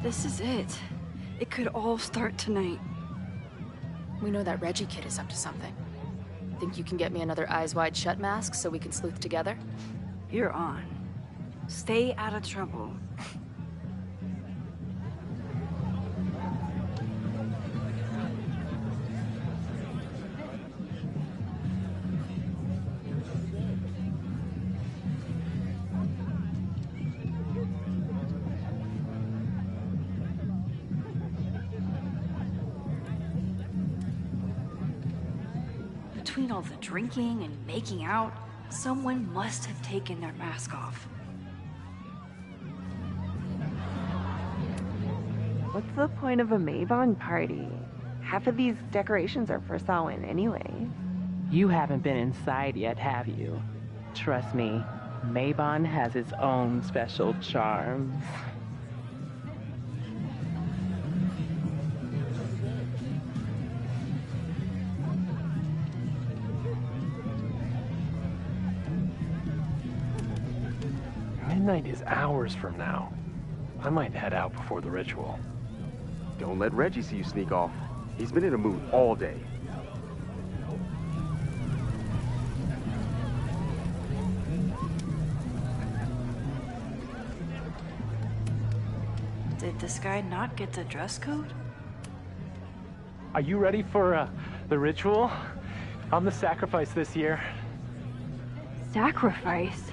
This is it. It could all start tonight. We know that Reggie kid is up to something. Think you can get me another Eyes Wide Shut mask so we can sleuth together? You're on. Stay out of trouble. Between all the drinking and making out, someone must have taken their mask off. What's the point of a Mabon party? Half of these decorations are for Samhain anyway. You haven't been inside yet, have you? Trust me, Mabon has its own special charms. Midnight is hours from now. I might head out before the ritual. Don't let Reggie see you sneak off. He's been in a mood all day. Did this guy not get the dress code? Are you ready for the ritual? I'm the sacrifice this year. Sacrifice?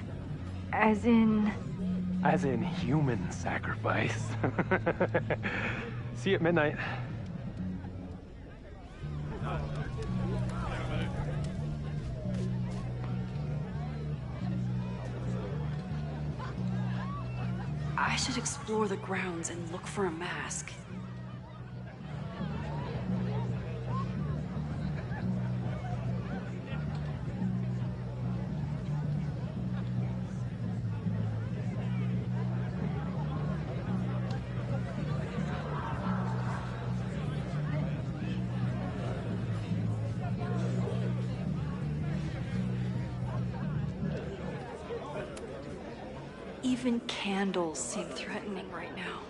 As in... As in human sacrifice. See you at midnight. I should explore the grounds and look for a mask. Even candles seem threatening right now.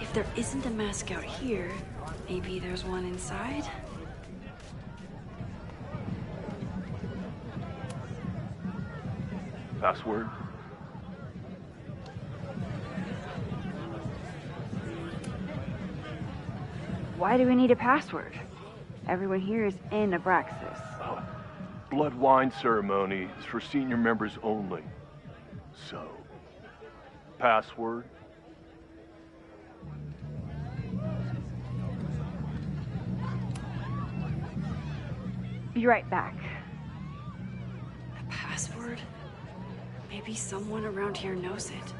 If there isn't a mask out here, maybe there's one inside? Password? Why do we need a password? Everyone here is in Abraxas. Blood wine ceremony is for senior members only. So, password? Be right back. The password? Maybe someone around here knows it.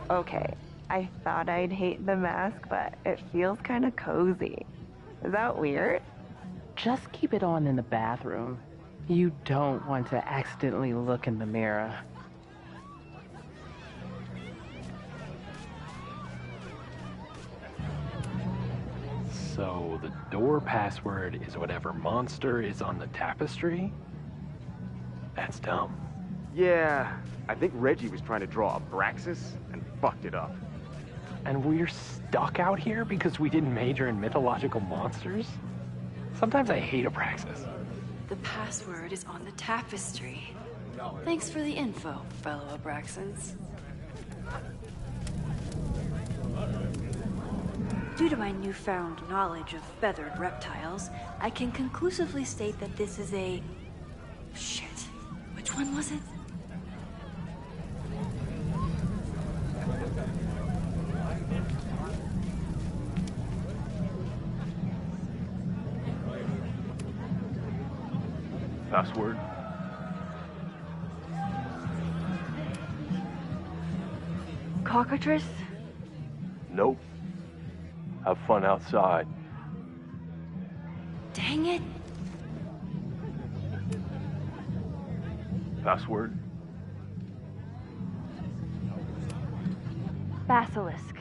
Okay, I thought I'd hate the mask, but it feels kind of cozy. Is that weird? Just keep it on in the bathroom. You don't want to accidentally look in the mirror. So the door password is whatever monster is on the tapestry? That's dumb. Yeah, I think Reggie was trying to draw Abraxas and fucked it up. And we're stuck out here because we didn't major in mythological monsters? Sometimes I hate Abraxas. The password is on the tapestry. Thanks for the info, fellow Abraxans. Due to my newfound knowledge of feathered reptiles, I can conclusively state that this is a... Shit. Which one was it? Password? Cockatrice? Nope. Have fun outside. Dang it. Password? Basilisk.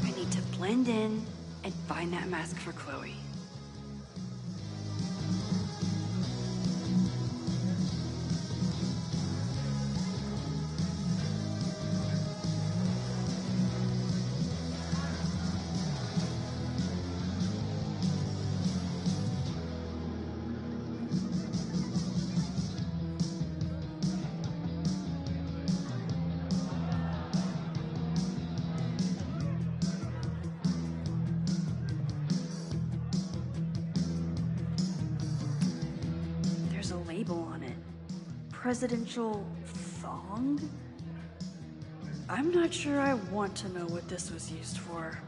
I need to blend in and find that mask for Chloe. There's a label on it. Presidential thong? I'm not sure I want to know what this was used for.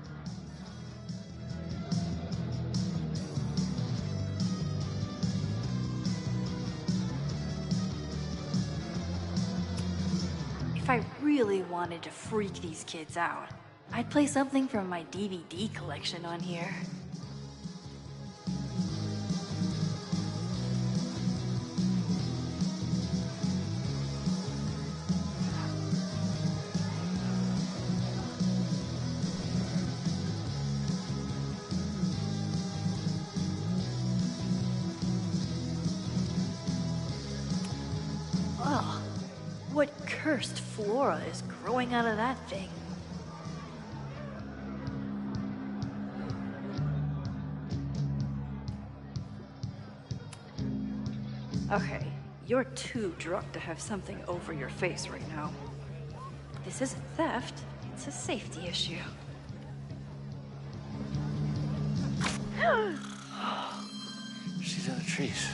If I really wanted to freak these kids out, I'd play something from my DVD collection on here. Ugh, what cursed flora is growing out of that thing? Okay, you're too drunk to have something over your face right now. This isn't theft, it's a safety issue. She's in the trees.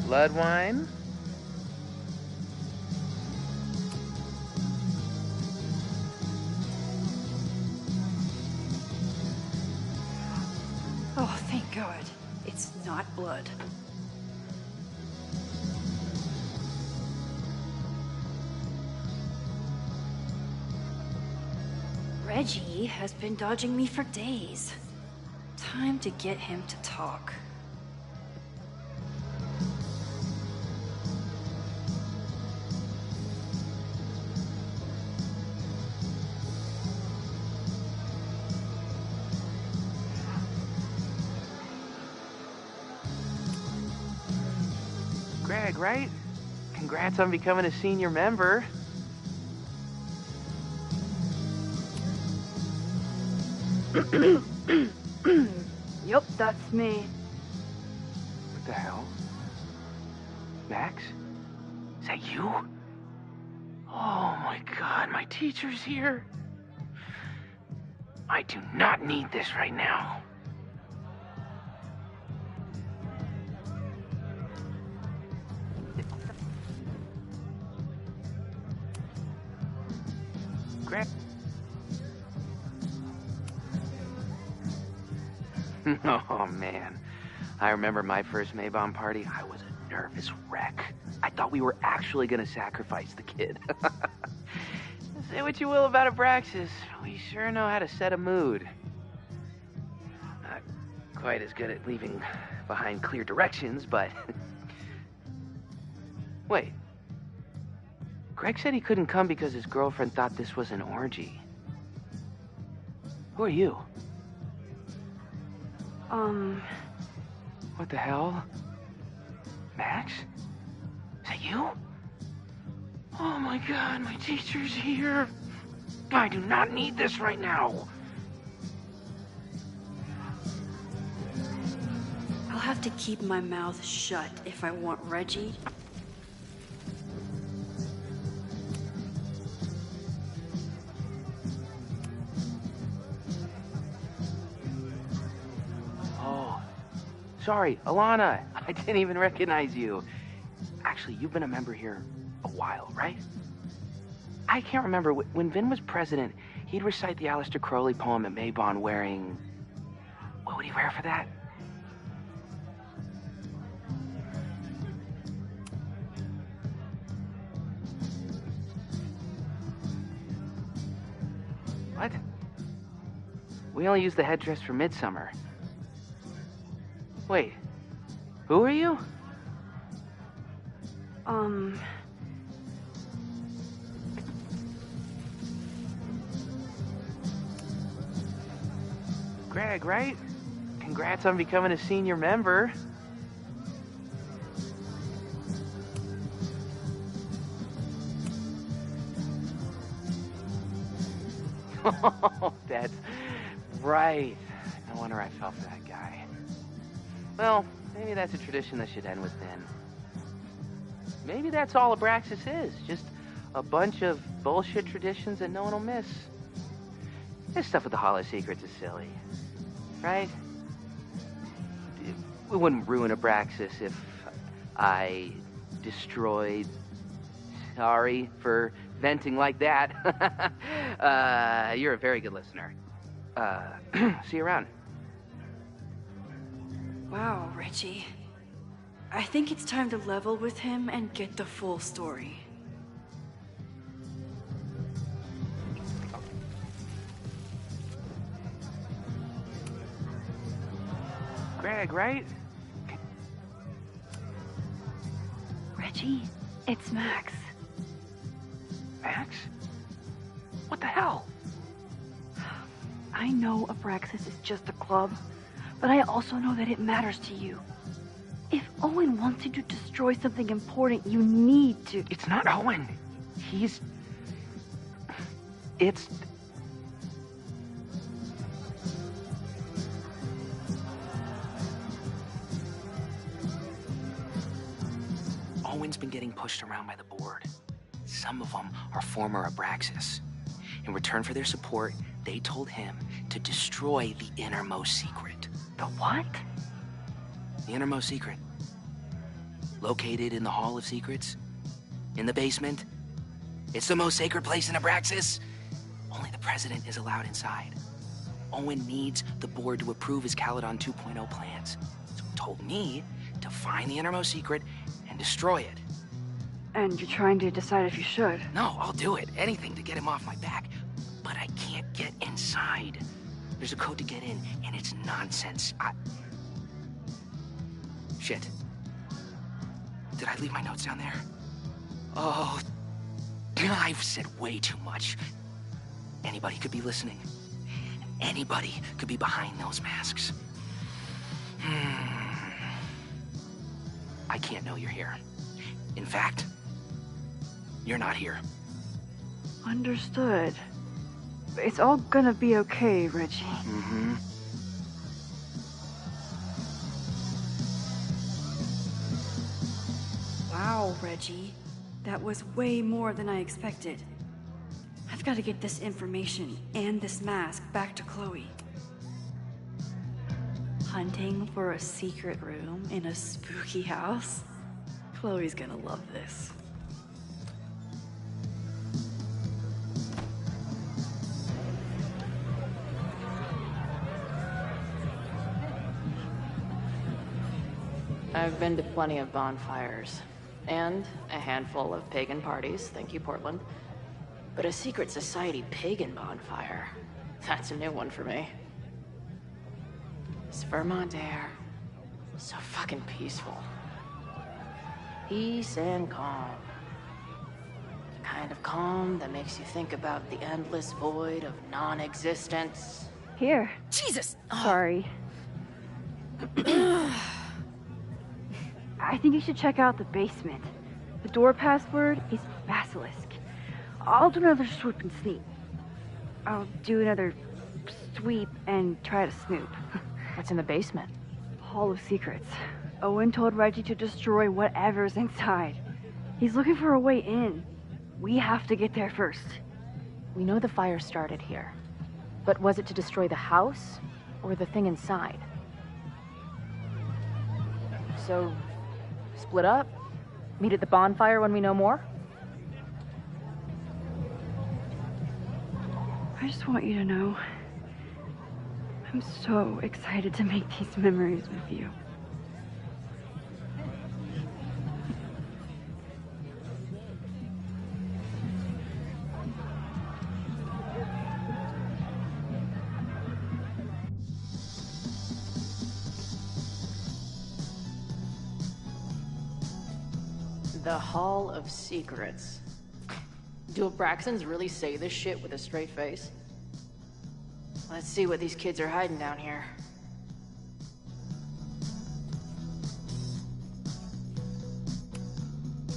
Blood wine? Oh, thank God. It's not blood. Reggie has been dodging me for days. Time to get him to talk. Greg, right? Congrats on becoming a senior member. Yup, that's me. What the hell? Max? Is that you? Oh my god, my teacher's here. I do not need this right now. Grant. Oh man, I remember my first Maybon party. I was a nervous wreck. I thought we were actually gonna sacrifice the kid. Say what you will about Abraxas, we sure know how to set a mood. Not quite as good at leaving behind clear directions, but... Wait. Greg said he couldn't come because his girlfriend thought this was an orgy. Who are you? What the hell? Max? Is that you? Oh my god, my teacher's here. I do not need this right now. I'll have to keep my mouth shut if I want Reggie. Oh, sorry, Alana. I didn't even recognize you. Actually, you've been a member here a while, right? I can't remember. When Vin was president, he'd recite the Aleister Crowley poem at Maybon wearing... What would he wear for that? What? We only use the headdress for Midsummer. Wait, who are you? Greg, right? Congrats on becoming a senior member. Oh, that's right. No wonder I fell for that guy. Well, maybe that's a tradition that should end with Vin. Maybe that's all Abraxas is. Just a bunch of bullshit traditions that no one will miss. This stuff with the Hollow Secrets is silly. Right? We wouldn't ruin Abraxas if I destroyed... Sorry for venting like that. You're a very good listener. See you around. Wow, Reggie. I think it's time to level with him and get the full story. Greg, right? Reggie, it's Max. Max? What the hell? I know Abraxas is just a club, but I also know that it matters to you. If Owen wants you to destroy something important, you need to... It's not Owen. He's... It's... Owen's been getting pushed around by the board. Some of them are former Abraxas. In return for their support, they told him to destroy the Innermost Secret. The what? The Innermost Secret. Located in the Hall of Secrets. In the basement. It's the most sacred place in Abraxas. Only the president is allowed inside. Owen needs the board to approve his Caledon 2.0 plans. So he told me to find the Innermost Secret and destroy it. And you're trying to decide if you should? No, I'll do it. Anything to get him off my back. But I can't get inside. There's a code to get in, and it's nonsense. Shit. Did I leave my notes down there? Oh, I've said way too much. Anybody could be listening. Anybody could be behind those masks. I can't know you're here. In fact, you're not here. Understood. It's all gonna be okay, Reggie. Mm-hmm. Wow, Reggie. That was way more than I expected. I've got to get this information and this mask back to Chloe. Hunting for a secret room in a spooky house? Chloe's gonna love this. I've been to plenty of bonfires, and a handful of pagan parties, thank you, Portland. But a secret society pagan bonfire, that's a new one for me. This Vermont air, so fucking peaceful. Peace and calm. The kind of calm that makes you think about the endless void of non-existence. Here. Jesus! Sorry. I think you should check out the basement. The door password is Basilisk. I'll do another swoop and sneak. I'll do another sweep and try to snoop. What's in the basement? Hall of Secrets. Owen told Reggie to destroy whatever's inside. He's looking for a way in. We have to get there first. We know the fire started here. But was it to destroy the house, or the thing inside? So, split up? Meet at the bonfire when we know more? I just want you to know, I'm so excited to make these memories with you. The Hall of Secrets. Do Abraxans really say this shit with a straight face? Let's see what these kids are hiding down here.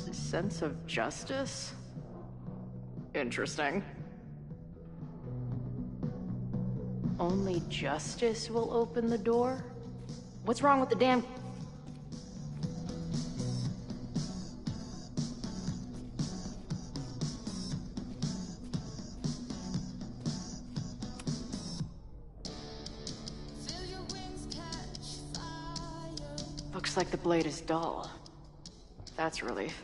A sense of justice? Interesting. Only justice will open the door? What's wrong with the damn... Looks like the blade is dull. That's a relief.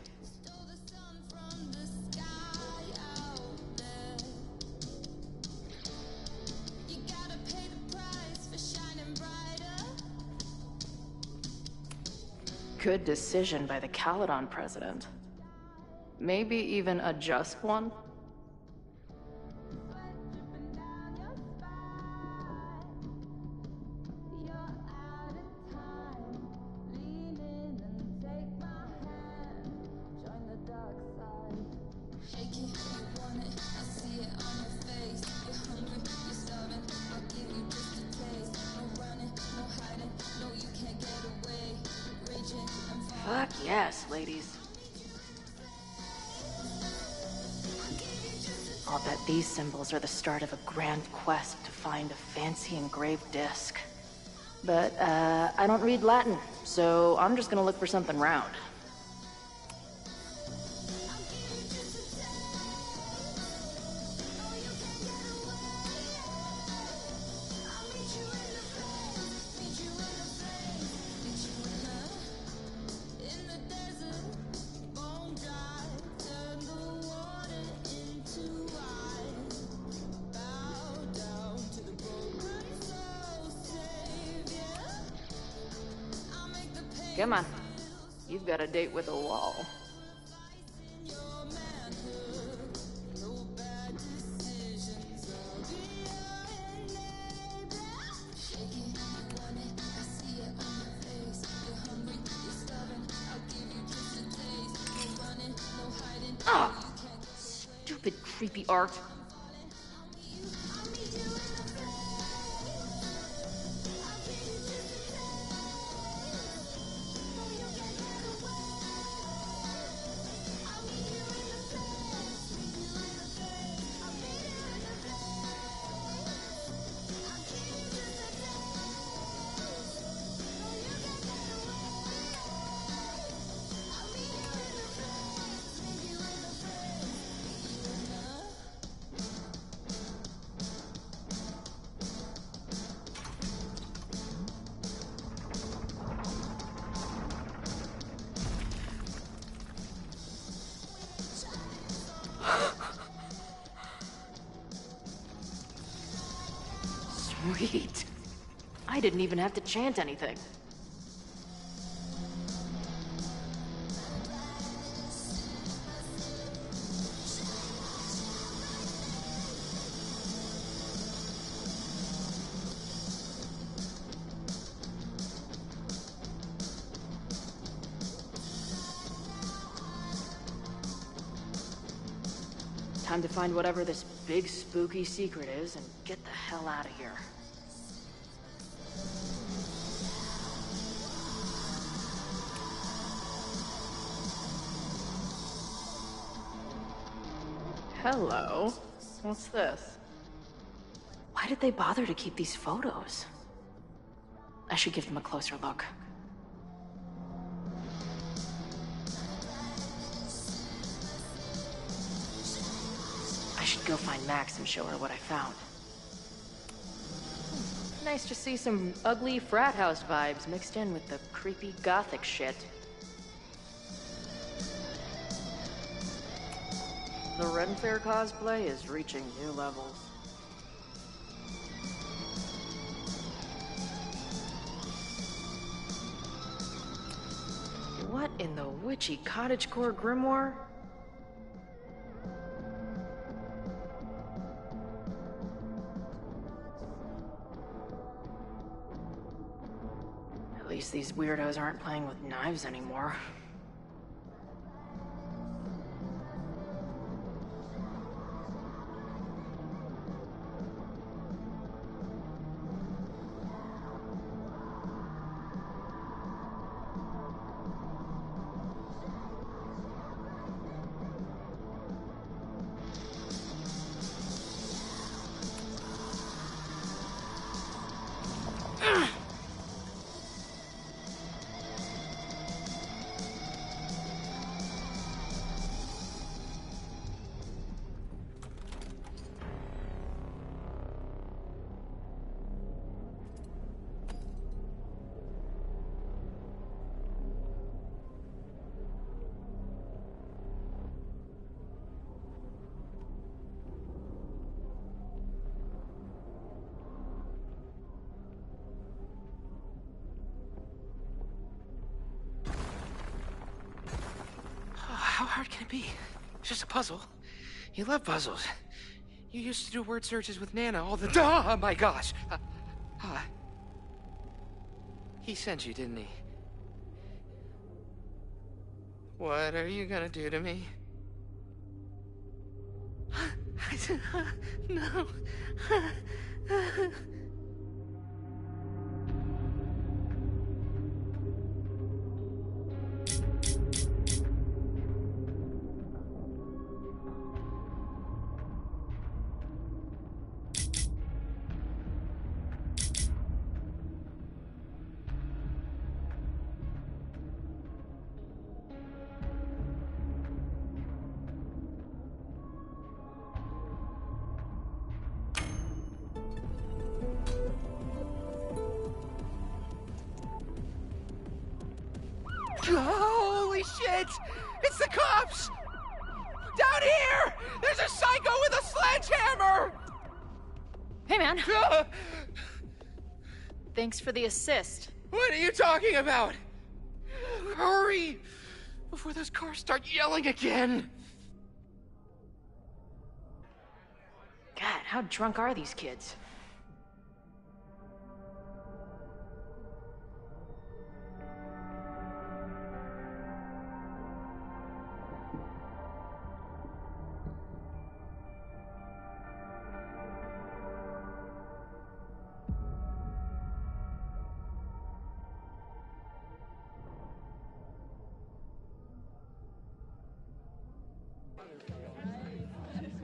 Good decision by the Caledon president. Maybe even a just one? Fuck yes, ladies. I'll bet these symbols are the start of a grand quest to find a fancy engraved disc. But, I don't read Latin, so I'm just gonna look for something round. Come on. You've got a date with a wall. Ah! Stupid, creepy art. Sweet. I didn't even have to chant anything. Time to find whatever this big spooky secret is and get the hell out of here. Hello. What's this? Why did they bother to keep these photos? I should give them a closer look. I should go find Max and show her what I found. Nice to see some ugly frat house vibes mixed in with the creepy gothic shit. The Ren Fair cosplay is reaching new levels. What in the witchy cottagecore grimoire? At least these weirdos aren't playing with knives anymore. How hard can it be? It's just a puzzle. You love puzzles. You used to do word searches with Nana all the time. Oh my gosh. He sent you, didn't he? What are you gonna do to me? I said, no. Holy shit! It's the cops! Down here! There's a psycho with a sledgehammer! Hey, man. Thanks for the assist. What are you talking about? Hurry! Before those cars start yelling again! God, how drunk are these kids?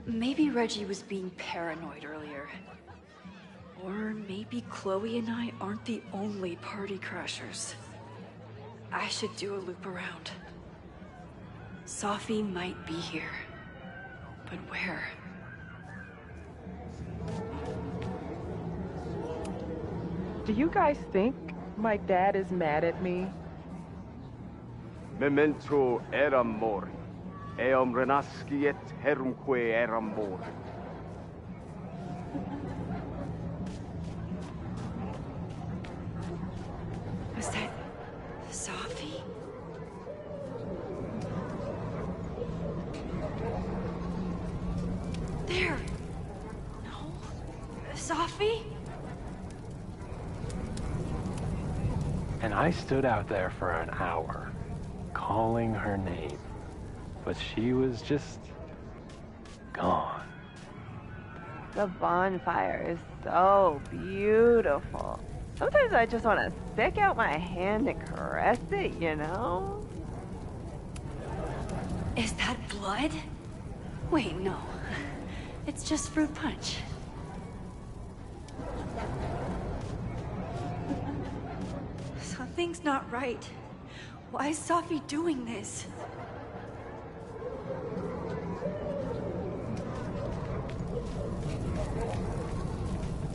Maybe Reggie was being paranoid earlier. Or maybe Chloe and I aren't the only party crashers. I should do a loop around. Sophie might be here. But where? Do you guys think my dad is mad at me? Memento eram mori. Eum renasciet herumque eram mori. Was that Safi? There! No? Safi? And I stood out there for an hour, calling her name. But she was just gone. The bonfire is so beautiful. Sometimes I just want to stick out my hand and caress it, you know? Is that blood? Wait, no. It's just fruit punch. Something's not right. Why is Safi doing this?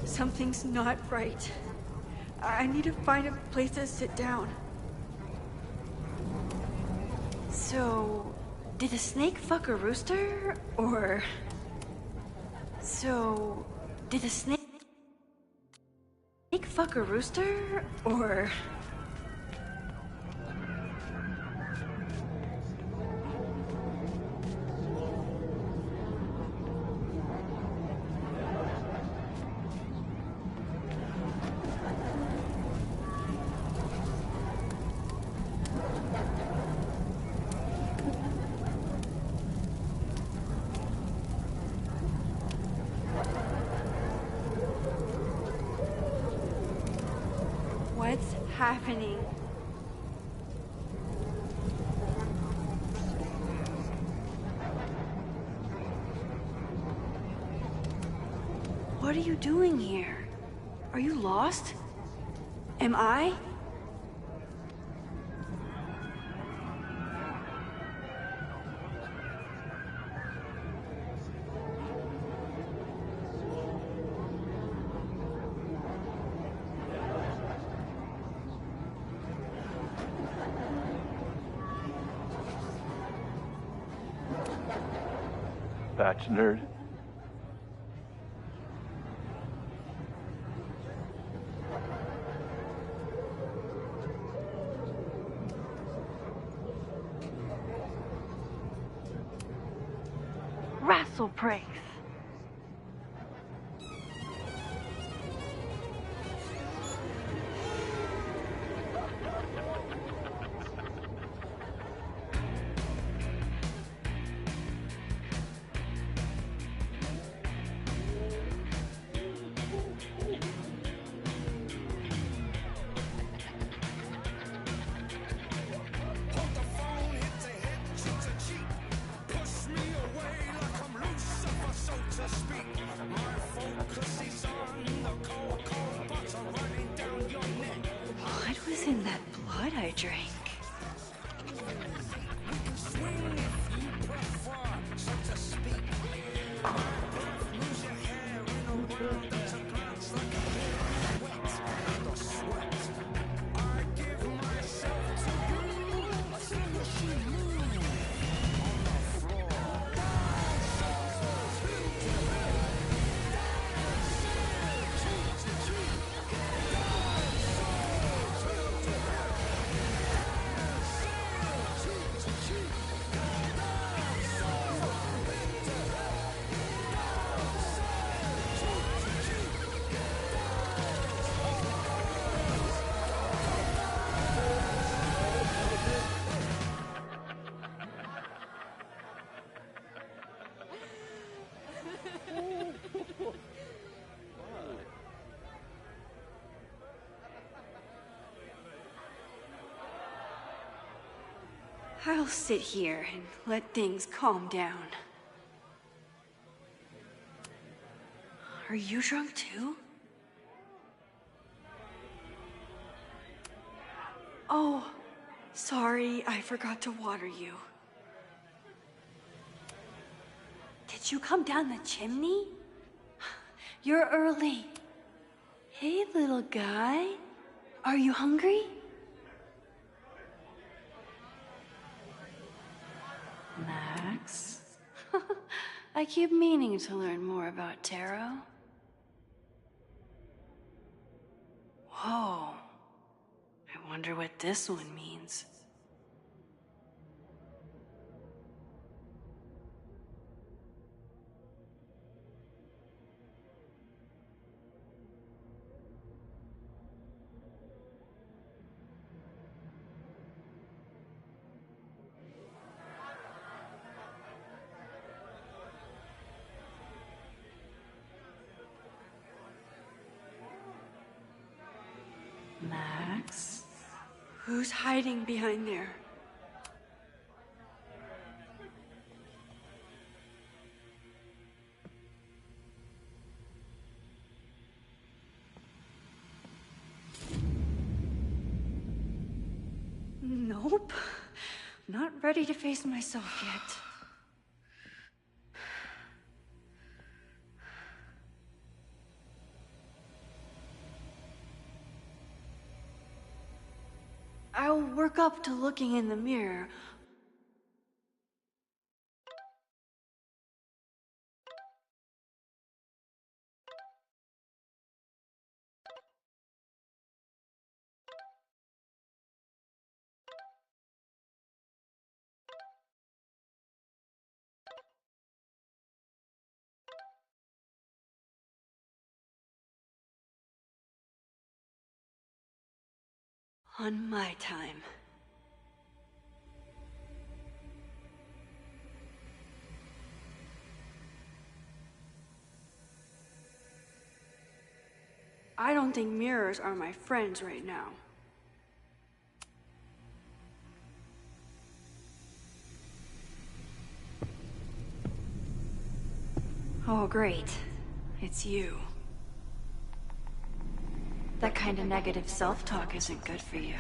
Something's not right. I need to find a place to sit down. So, did a snake fuck a rooster? Or... So, did a snake fuck a rooster? Or... What's happening? What are you doing here? Are you lost? Am I? Batch nerd. Wrestle praise. What was in that blood I drank? I'll sit here and let things calm down. Are you drunk too? Oh, sorry, I forgot to water you. Did you come down the chimney? You're early. Hey, little guy. Are you hungry? Max? I keep meaning to learn more about Taro. Whoa. I I wonder what this one means. Max? Who's hiding behind there? Nope. Not ready to face myself yet. I'll work up to looking in the mirror. On my time. I don't think mirrors are my friends right now. Oh, great. It's you. That kind of negative self-talk isn't good for you.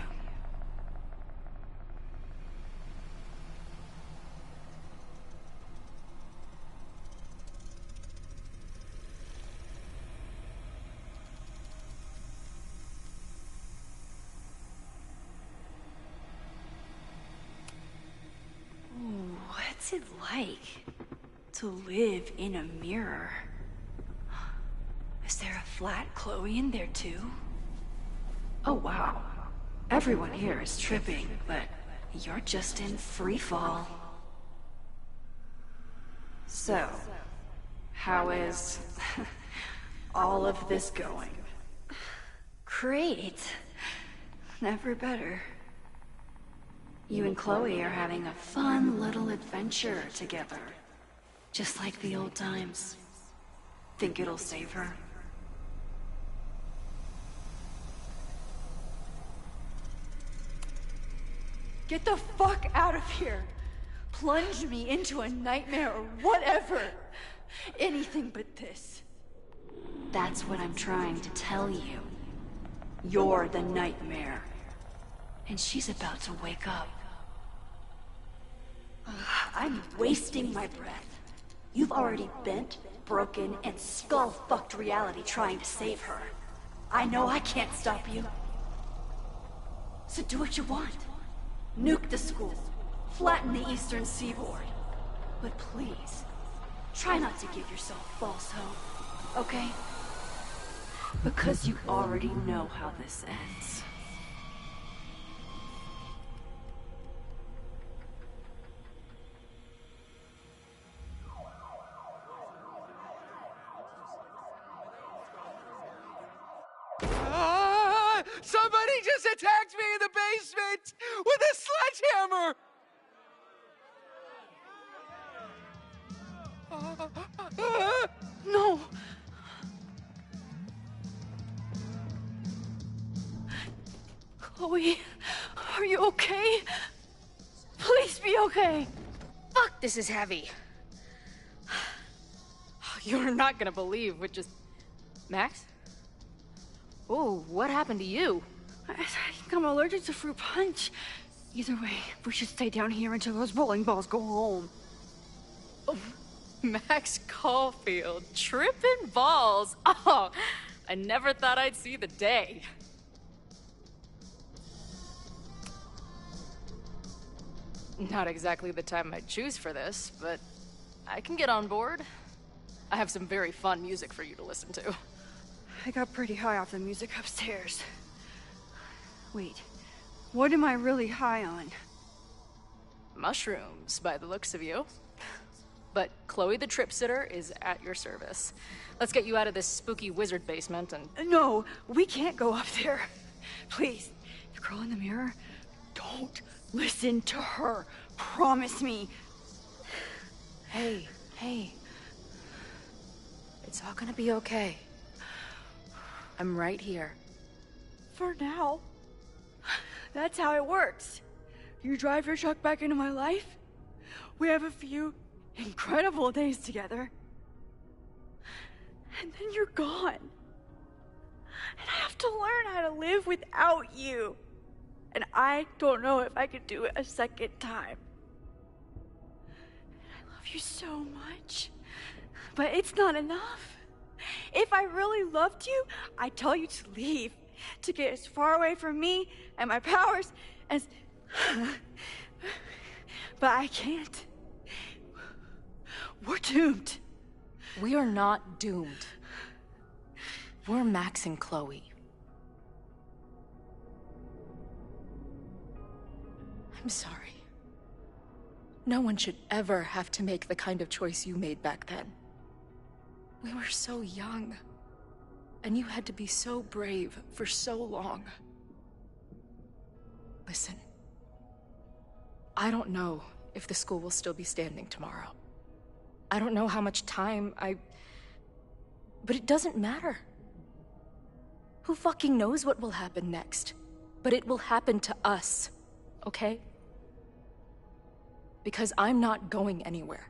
Ooh, what's it like to live in a mirror? Is there a flat Chloe in there too? Oh wow. Everyone here is tripping, but you're just in free fall. So, how is all of this going? Great. Never better. You and Chloe are having a fun little adventure together. Just like the old times. Think it'll save her? Get the fuck out of here! Plunge me into a nightmare or whatever! Anything but this. That's what I'm trying to tell you. You're the nightmare. And she's about to wake up. I'm wasting my breath. You've already bent, broken, and skull-fucked reality trying to save her. I know I can't stop you. So do what you want. Nuke the school. Flatten the eastern seaboard. But please, try not to give yourself false hope, okay? Because you already know how this ends. Somebody just attacked me in the basement with a sledgehammer! No! Chloe, are you okay? Please be okay! Fuck, this is heavy. You're not gonna believe what just... Max? Oh, what happened to you? I think I'm allergic to fruit punch. Either way, we should stay down here until those bowling balls go home. Oh, Max Caulfield, tripping balls. Oh, I never thought I'd see the day. Not exactly the time I'd choose for this, but I can get on board. I have some very fun music for you to listen to. I got pretty high off the music upstairs. Wait, What am I really high on? Mushrooms, by the looks of you. But Chloe the Trip Sitter is at your service. Let's get you out of this spooky wizard basement and... No, we can't go up there. Please, the girl in the mirror, don't listen to her. Promise me. Hey. It's all gonna be okay. I'm right here. For now. That's how it works. You drive your truck back into my life. We have a few incredible days together. And then you're gone. And I have to learn how to live without you. And I don't know if I could do it a second time. I love you so much. But it's not enough. If I really loved you, I'd tell you to leave. To get as far away from me and my powers as... But I can't. We're doomed. We are not doomed. We're Max and Chloe. I'm sorry. No one should ever have to make the kind of choice you made back then. We were so young. And you had to be so brave for so long. Listen. I don't know if the school will still be standing tomorrow. I don't know how much time But it doesn't matter. Who fucking knows what will happen next? But it will happen to us, okay? Because I'm not going anywhere.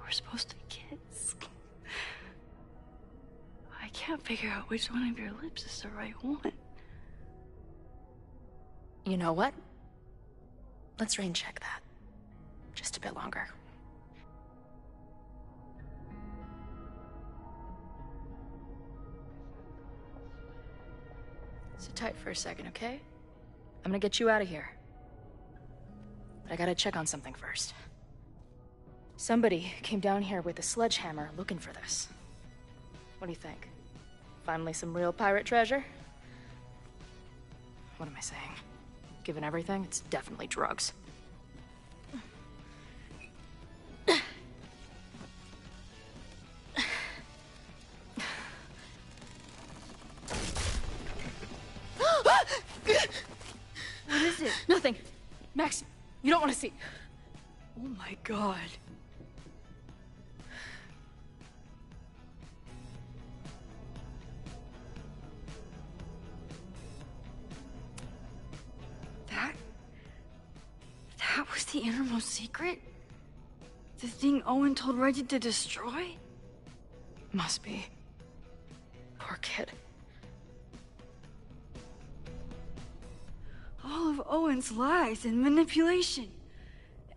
Supposed to kiss. I can't figure out which one of your lips is the right one. You know what? Let's rain check that. Just a bit longer. Sit tight for a second, okay? I'm gonna get you out of here. But I gotta check on something first. Somebody came down here with a sledgehammer looking for this. What do you think? Finally some real pirate treasure? What am I saying? Given everything, it's definitely drugs. What is it? Nothing. Max, you don't want to see. Oh my god. That was the innermost secret? The thing Owen told Reggie to destroy? Must be. Poor kid. All of Owen's lies and manipulation.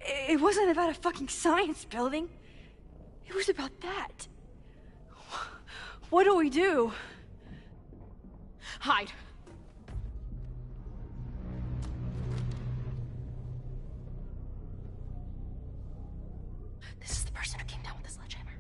It wasn't about a fucking science building. It was about that. What do we do? Hide. This is the person who came down with the sledgehammer.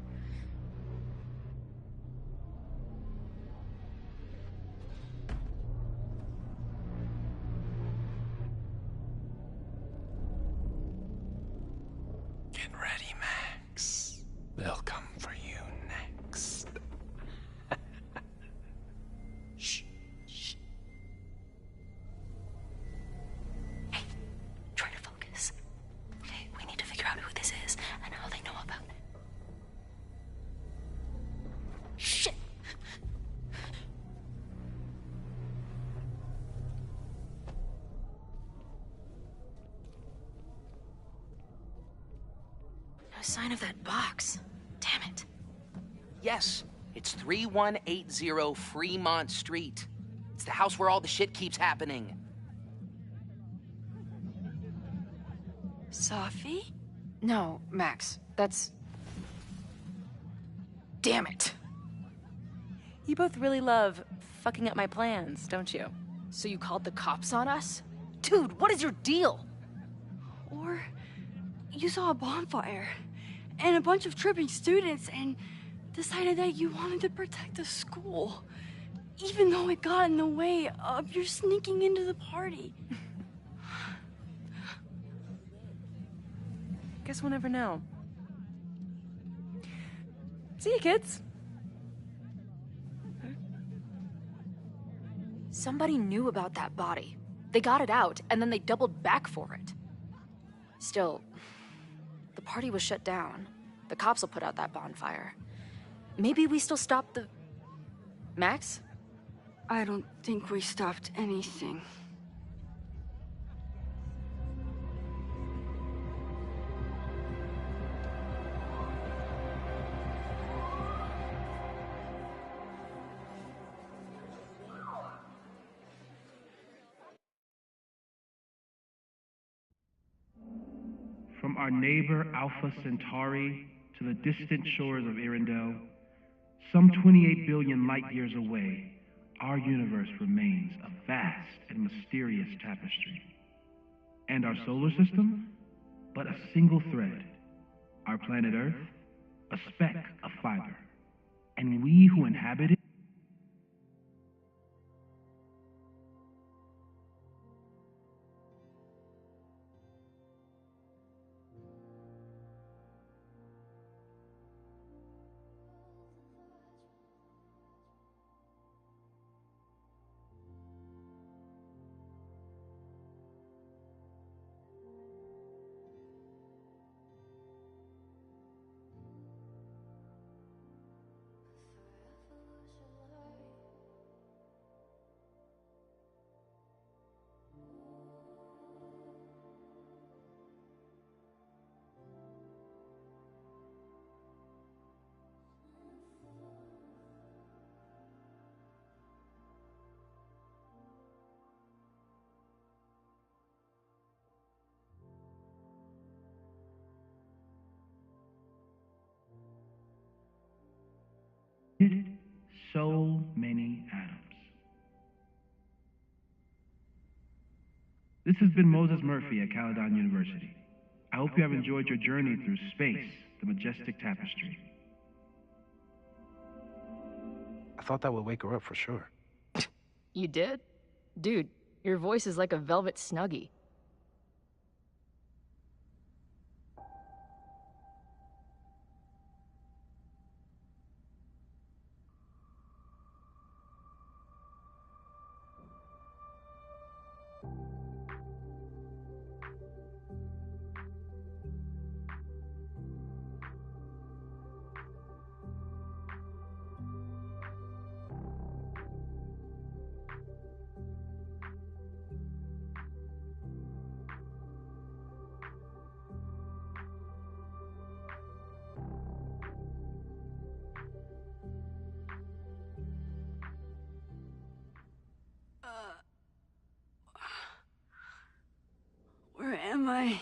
Get ready, Max. They'll come for you next. Shh. Shh. Hey, try to focus. Okay, we need to figure out who this is and how they know about it. Shit! No sign of that box. Damn it. Yes, it's 3180 Fremont Street. It's the house where all the shit keeps happening. Safi? No, Max, that's... Damn it. You both really love fucking up my plans, don't you? So you called the cops on us? Dude, what is your deal? Or you saw a bonfire and a bunch of tripping students and decided that you wanted to protect the school, even though it got in the way of your sneaking into the party. Guess we'll never know. See you, kids. Somebody knew about that body. They got it out, and then they doubled back for it. Still, the party was shut down. The cops will put out that bonfire. Maybe we still stopped the... Max? I don't think we stopped anything. From our neighbor Alpha Centauri to the distant shores of Arendelle, some 28 billion light-years away, our universe remains a vast and mysterious tapestry. And our solar system? But a single thread. Our planet Earth? A speck of fiber. And we who inhabit it? So many atoms. This has been Moses Murphy at Caledon University. I hope you have enjoyed your journey through space, the majestic tapestry. I thought that would wake her up for sure. You did? Dude, your voice is like a velvet snuggie. Where am I?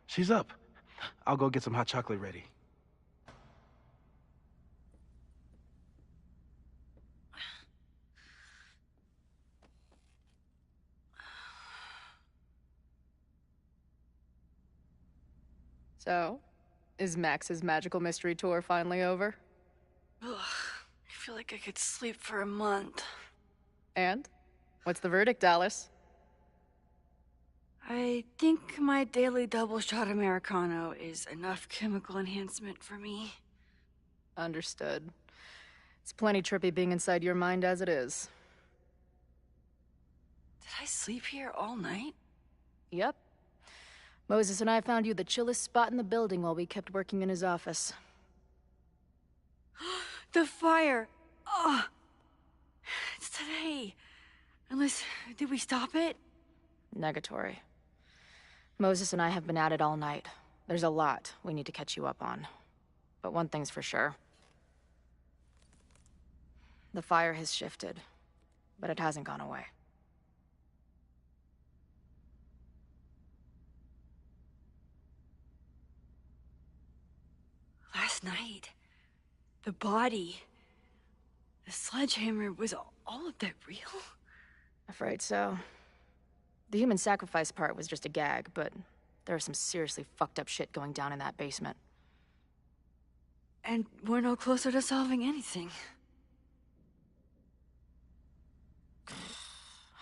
She's up. I'll go get some hot chocolate ready. So, is Max's magical mystery tour finally over? Ugh, I feel like I could sleep for a month. And? What's the verdict, Alice? I think my daily double shot Americano is enough chemical enhancement for me. Understood. It's plenty trippy being inside your mind as it is. Did I sleep here all night? Yep. Moses and I found you the chillest spot in the building while we kept working in his office. The fire! Ugh! It's today. Unless, did we stop it? Negatory. Moses and I have been at it all night. There's a lot we need to catch you up on. But one thing's for sure. The fire has shifted, but it hasn't gone away. last night. The body. The sledgehammer, was all of that real? Afraid so. The human sacrifice part was just a gag, but there's some seriously fucked up shit going down in that basement. And we're no closer to solving anything.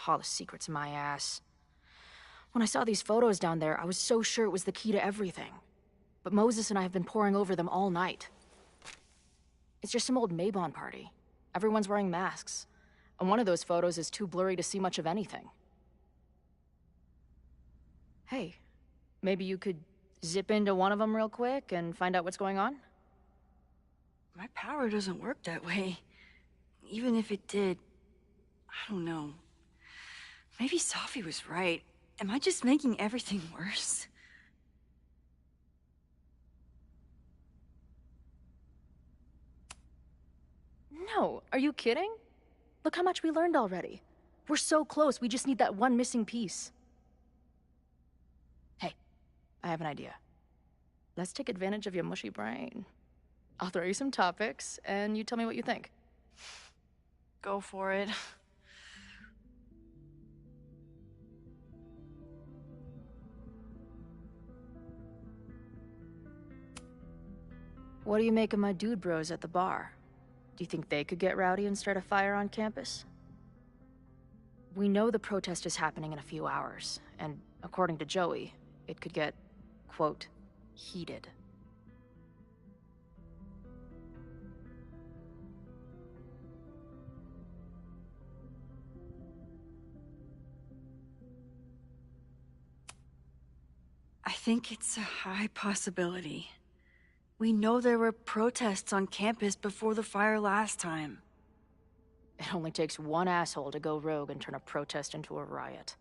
All the secrets in my ass. When I saw these photos down there, I was so sure it was the key to everything. But Moses and I have been poring over them all night. It's just some old Mabon party. Everyone's wearing masks. And one of those photos is too blurry to see much of anything. Hey, maybe you could zip into one of them real quick and find out what's going on? My power doesn't work that way. Even if it did, I don't know. Maybe Safi was right. Am I just making everything worse? No, are you kidding? Look how much we learned already. We're so close, we just need that one missing piece. Hey, I have an idea. Let's take advantage of your mushy brain. I'll throw you some topics, and you tell me what you think. Go for it. What do you make of my dude bros at the bar? Do you think they could get rowdy and start a fire on campus? We know the protest is happening in a few hours, and according to Joey, it could get, quote, heated. I think it's a high possibility. We know there were protests on campus before the fire last time. It only takes one asshole to go rogue and turn a protest into a riot.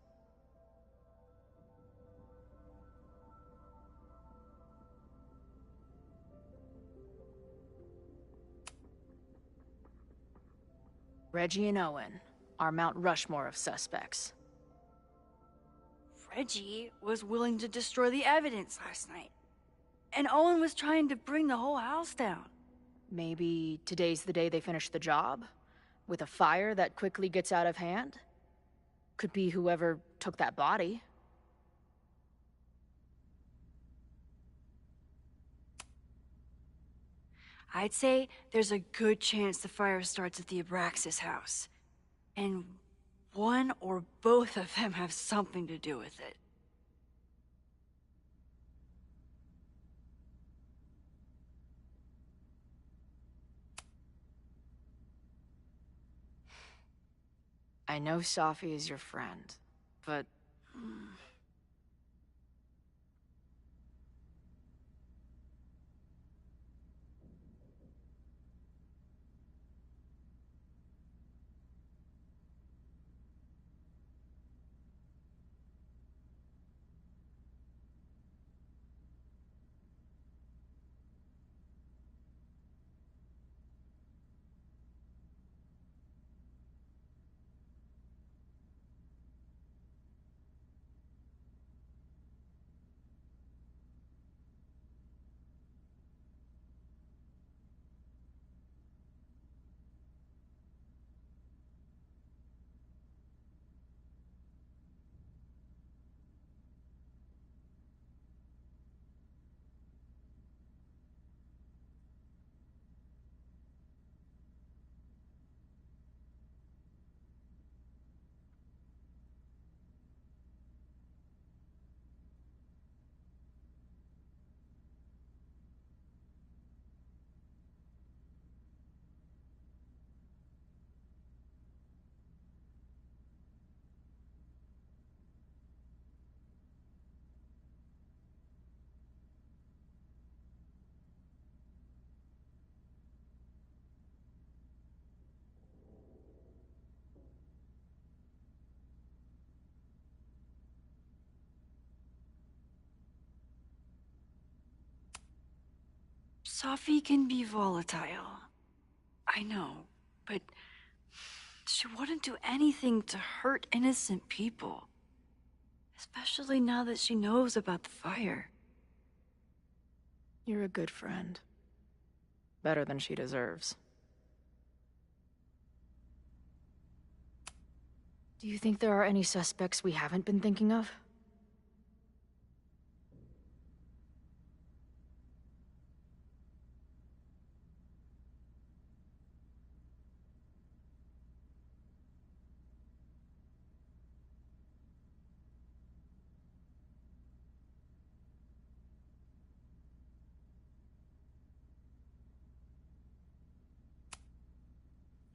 Reggie and Owen, our Mount Rushmore of suspects. Reggie was willing to destroy the evidence last night. And Owen was trying to bring the whole house down. Maybe today's the day they finish the job? With a fire that quickly gets out of hand? Could be whoever took that body. I'd say there's a good chance the fire starts at the Abraxas house. And one or both of them have something to do with it. I know Safi is your friend, but... Safi can be volatile. I know, but she wouldn't do anything to hurt innocent people. Especially now that she knows about the fire. You're a good friend. Better than she deserves. Do you think there are any suspects we haven't been thinking of?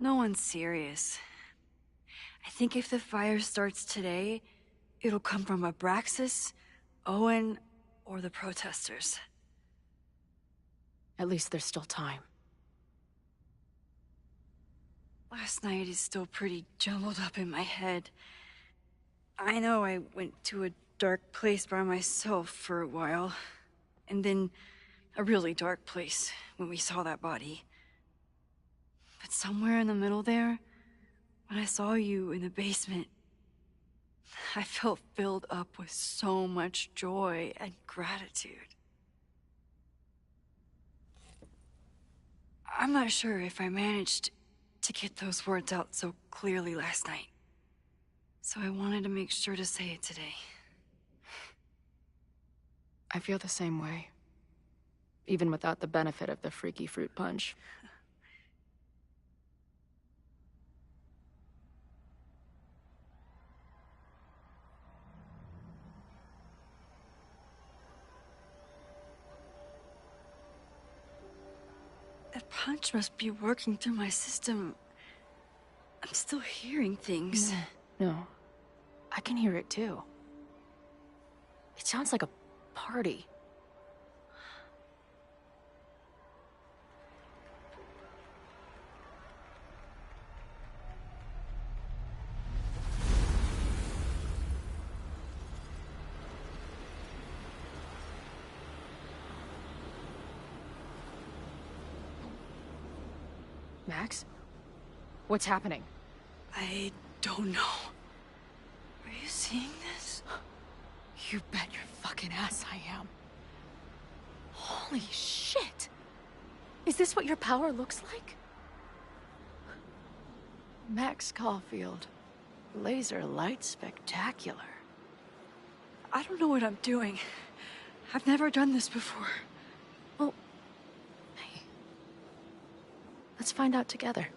No one's serious. I think if the fire starts today, it'll come from Abraxas, Owen, or the protesters. At least there's still time. Last night is still pretty jumbled up in my head. I know I went to a dark place by myself for a while, and then a really dark place when we saw that body. But somewhere in the middle there, when I saw you in the basement, I felt filled up with so much joy and gratitude. I'm not sure if I managed to get those words out so clearly last night. So I wanted to make sure to say it today. I feel the same way. Even without the benefit of the freaky fruit punch. That punch must be working through my system. I'm still hearing things. No. I can hear it too. It sounds like a party. Max? What's happening? I don't know. Are you seeing this? You bet your fucking ass I am. Holy shit! Is this what your power looks like? Max Caulfield. Laser light spectacular. I don't know what I'm doing. I've never done this before. Well, hey. Let's find out together.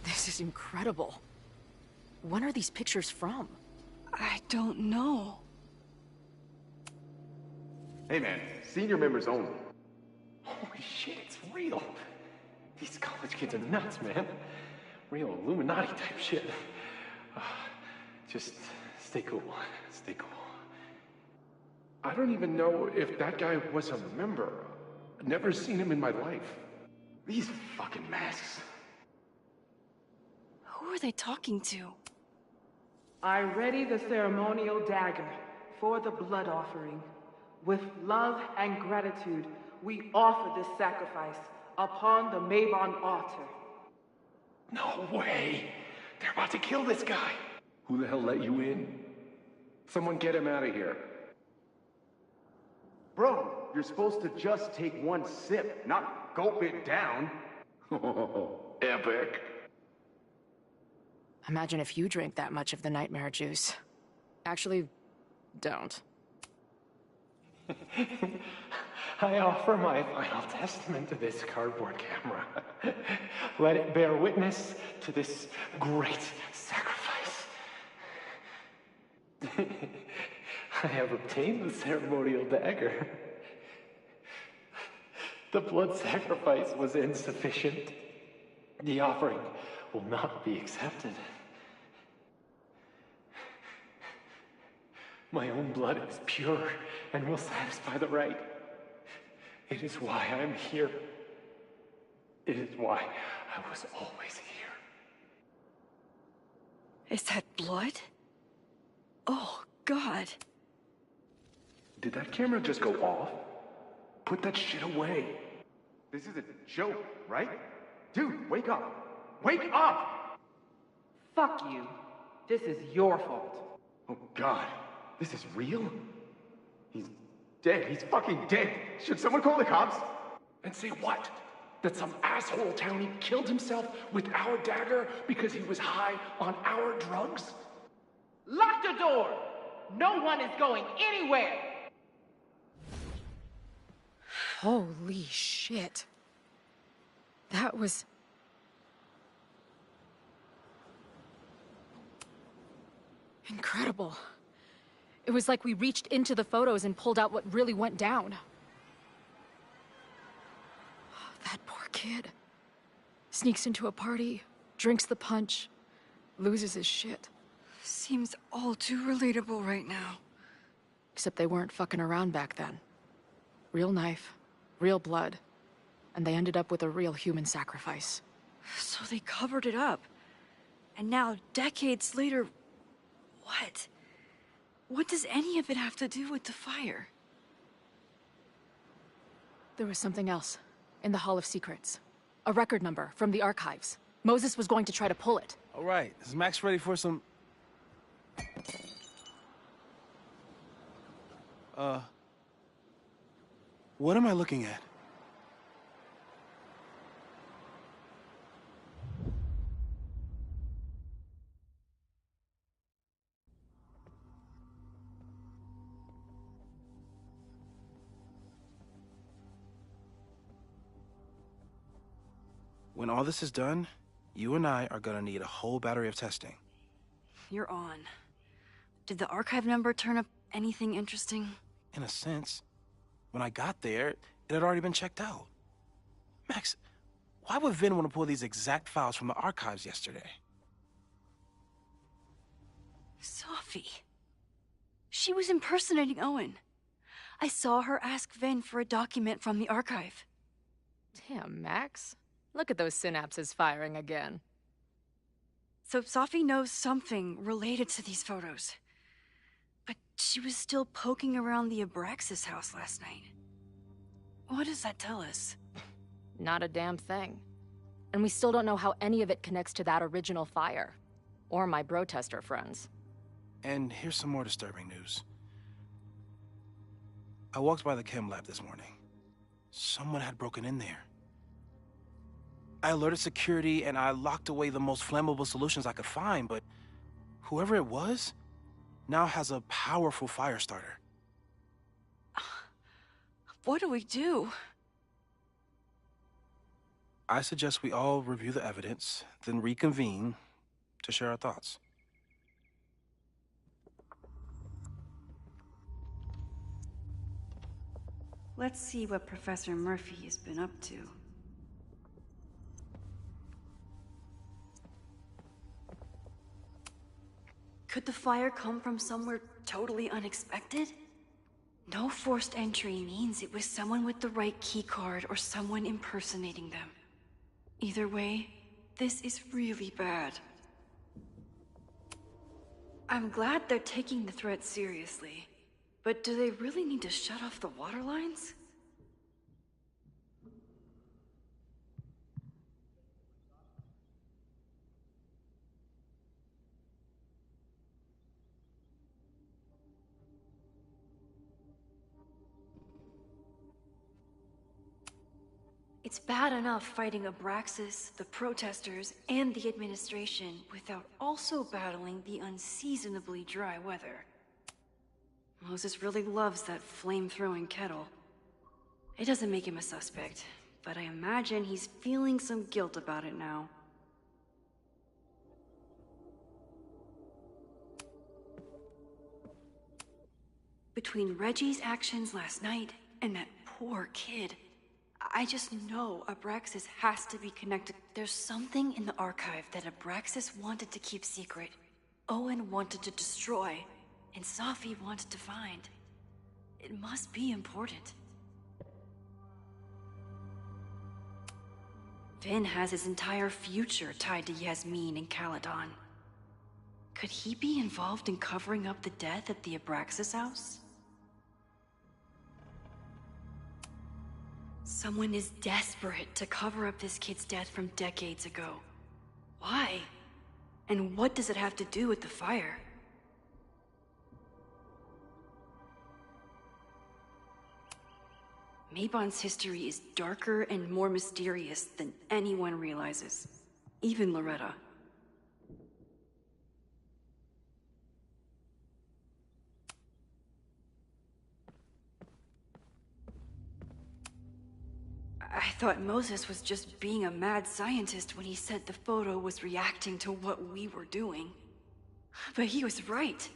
This is incredible. When are these pictures from? I don't know. Hey man, senior members only. Holy shit, it's real. These college kids are nuts, man. Real Illuminati type shit. Just stay cool. Stay cool. I don't even know if that guy was a member. Never seen him in my life. These fucking masks. Who are they talking to? I ready the ceremonial dagger for the blood offering. With love and gratitude, we offer this sacrifice upon the Mabon altar. No way. They're about to kill this guy. Who the hell let you in? Someone get him out of here. Bro, you're supposed to just take one sip, not gulp it down. Epic. Imagine if you drank that much of the nightmare juice. Actually, don't. I offer my final testament to this cardboard camera. Let it bear witness to this great sacrifice. I have obtained the ceremonial dagger. The blood sacrifice was insufficient. The offering will not be accepted. My own blood is pure and will satisfy the rite. It is why I'm here. It is why I was always here. Is that blood? Oh, God. Did that camera just go off? Put that shit away. This is a joke, right? Dude, wake up. Wake up! Fuck you. This is your fault. Oh, God. This is real? He's dead. He's fucking dead. Should someone call the cops? And say what? That some asshole townie killed himself with our dagger because he was high on our drugs? Lock the door! No one is going anywhere! Holy shit. That was... incredible. It was like we reached into the photos and pulled out what really went down. That poor kid. Sneaks into a party, drinks the punch, loses his shit. Seems all too relatable right now. Except they weren't fucking around back then. Real knife, real blood, and they ended up with a real human sacrifice. So they covered it up. And now, decades later, what? What does any of it have to do with the fire? There was something else. In the Hall of Secrets. A record number from the archives. Moses was going to try to pull it. All right, is Max ready for some... What am I looking at? When all this is done, you and I are gonna need a whole battery of testing. You're on. Did the archive number turn up anything interesting? In a sense. When I got there, it had already been checked out. Max, why would Vin want to pull these exact files from the archives yesterday? Sophie. She was impersonating Owen. I saw her ask Vin for a document from the archive. Damn, Max. Look at those synapses firing again. So Sophie knows something related to these photos. But she was still poking around the Abraxas house last night. What does that tell us? Not a damn thing. And we still don't know how any of it connects to that original fire. Or my bro-tester friends. And here's some more disturbing news. I walked by the chem lab this morning. Someone had broken in there. I alerted security and I locked away the most flammable solutions I could find, but whoever it was now has a powerful fire starter. What do we do? I suggest we all review the evidence, then reconvene to share our thoughts. Let's see what Professor Murphy has been up to. Could the fire come from somewhere totally unexpected? No forced entry means it was someone with the right keycard or someone impersonating them. Either way, this is really bad. I'm glad they're taking the threat seriously, but do they really need to shut off the water lines? It's bad enough fighting Abraxas, the protesters, and the administration without also battling the unseasonably dry weather. Moses really loves that flame-throwing kettle. It doesn't make him a suspect, but I imagine he's feeling some guilt about it now. Between Reggie's actions last night and that poor kid, I just know Abraxas has to be connected. There's something in the archive that Abraxas wanted to keep secret, Owen wanted to destroy, and Sophie wanted to find. It must be important. Vin has his entire future tied to Yasmin and Caledon. Could he be involved in covering up the death at the Abraxas house? Someone is desperate to cover up this kid's death from decades ago. Why? And what does it have to do with the fire? Mabon's history is darker and more mysterious than anyone realizes. Even Loretta. I thought Moses was just being a mad scientist when he said the photo was reacting to what we were doing. But he was right.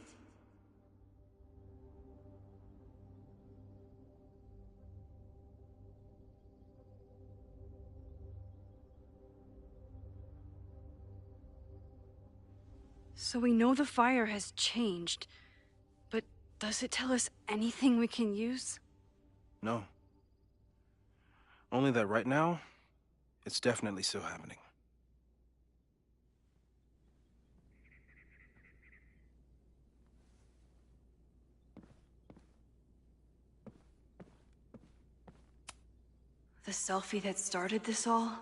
So we know the fire has changed, but does it tell us anything we can use? No. Only that right now, it's definitely still happening. The selfie that started this all,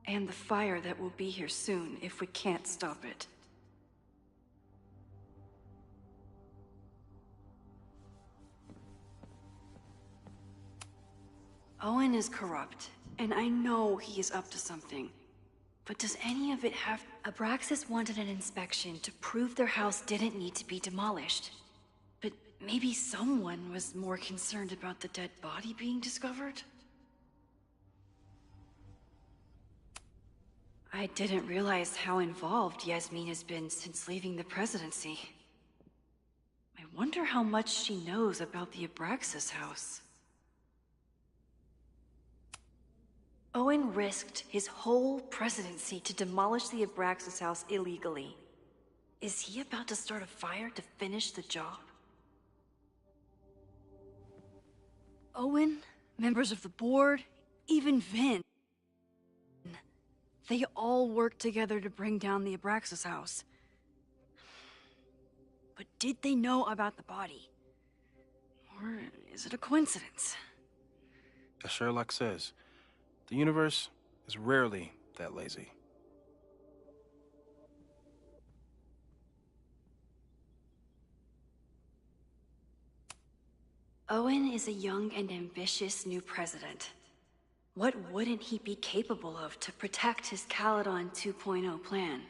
and the fire that will be here soon if we can't stop it. Owen is corrupt, and I know he is up to something. But does any of it have... Abraxas wanted an inspection to prove their house didn't need to be demolished. But maybe someone was more concerned about the dead body being discovered? I didn't realize how involved Yasmin has been since leaving the presidency. I wonder how much she knows about the Abraxas house. Owen risked his whole presidency to demolish the Abraxas house illegally. Is he about to start a fire to finish the job? Owen, members of the board, even Vin. They all worked together to bring down the Abraxas house. But did they know about the body? Or is it a coincidence? As Sherlock says, the universe is rarely that lazy. Owen is a young and ambitious new president. What wouldn't he be capable of to protect his Caledon 2.0 plan?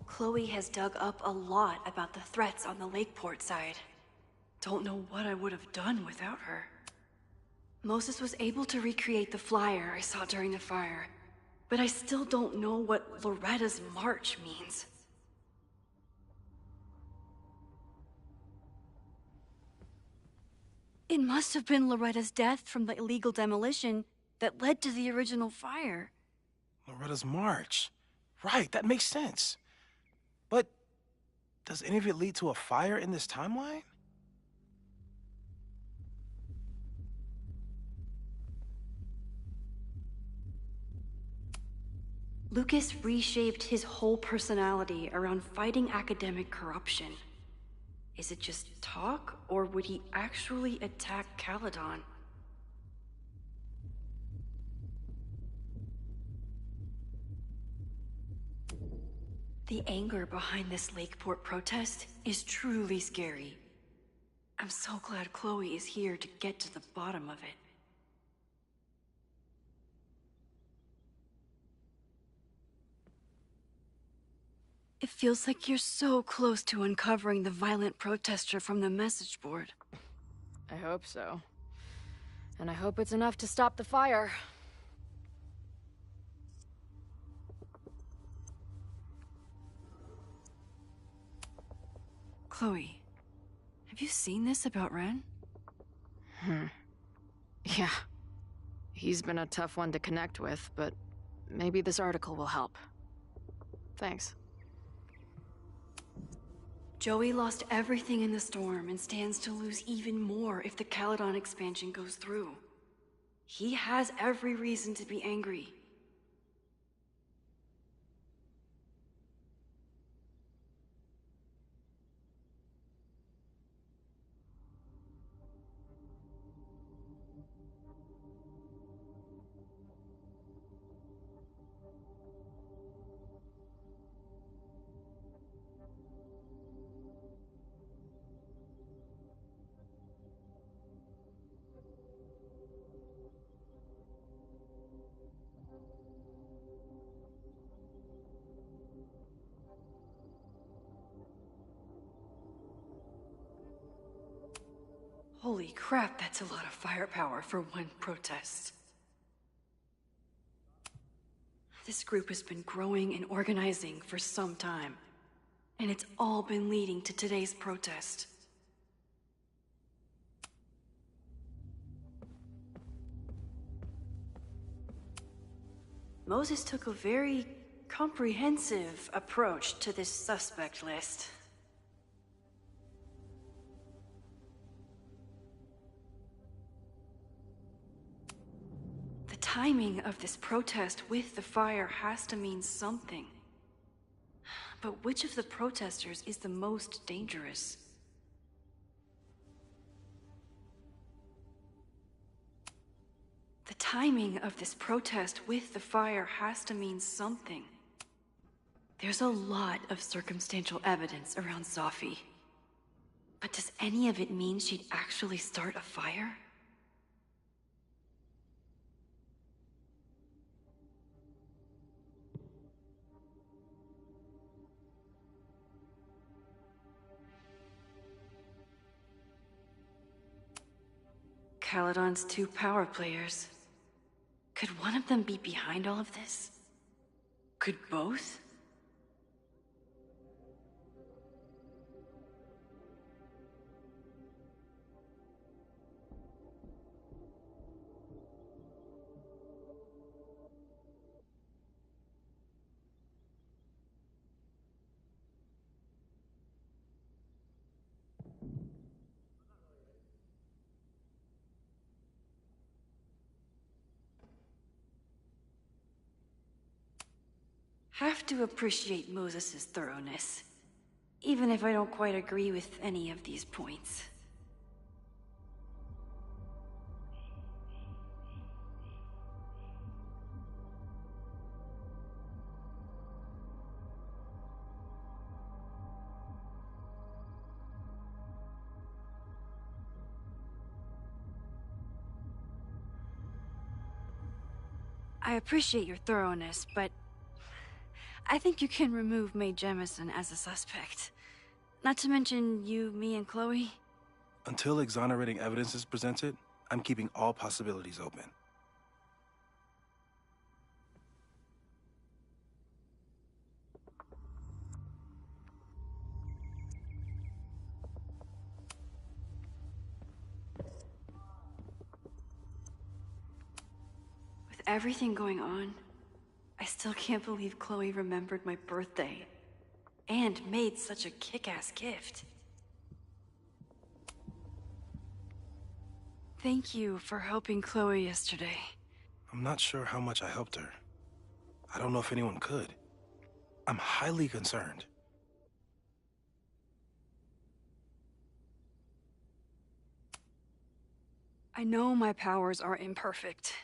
Chloe has dug up a lot about the threats on the Lakeport side. Don't know what I would have done without her. Moses was able to recreate the flyer I saw during the fire, but I still don't know what Loretta's march means. It must have been Loretta's death from the illegal demolition that led to the original fire. Loretta's march. Right, that makes sense. But does any of it lead to a fire in this timeline? Lucas reshaped his whole personality around fighting academic corruption. Is it just talk, or would he actually attack Caledon? The anger behind this Lakeport protest is truly scary. I'm so glad Chloe is here to get to the bottom of it. It feels like you're so close to uncovering the violent protester from the message board. I hope so. And I hope it's enough to stop the fire. Chloe, have you seen this about Ren? Yeah. He's been a tough one to connect with, but maybe this article will help. Thanks. Joey lost everything in the storm and stands to lose even more if the Caledon expansion goes through. He has every reason to be angry. Holy crap, that's a lot of firepower for one protest. This group has been growing and organizing for some time, and it's all been leading to today's protest. Moses took a very comprehensive approach to this suspect list. The timing of this protest with the fire has to mean something. But which of the protesters is the most dangerous? The timing of this protest with the fire has to mean something. There's a lot of circumstantial evidence around Zophi. But does any of it mean she'd actually start a fire? Caledon's 2 power players. Could one of them be behind all of this? Could both? Have to appreciate Moses' thoroughness, even if I don't quite agree with any of these points. I appreciate your thoroughness, but I think you can remove Mae Jemison as a suspect. Not to mention you, me, and Chloe. Until exonerating evidence is presented, I'm keeping all possibilities open. With everything going on, I still can't believe Chloe remembered my birthday and made such a kick-ass gift. Thank you for helping Chloe yesterday. I'm not sure how much I helped her. I don't know if anyone could. I'm highly concerned. I know my powers are imperfect,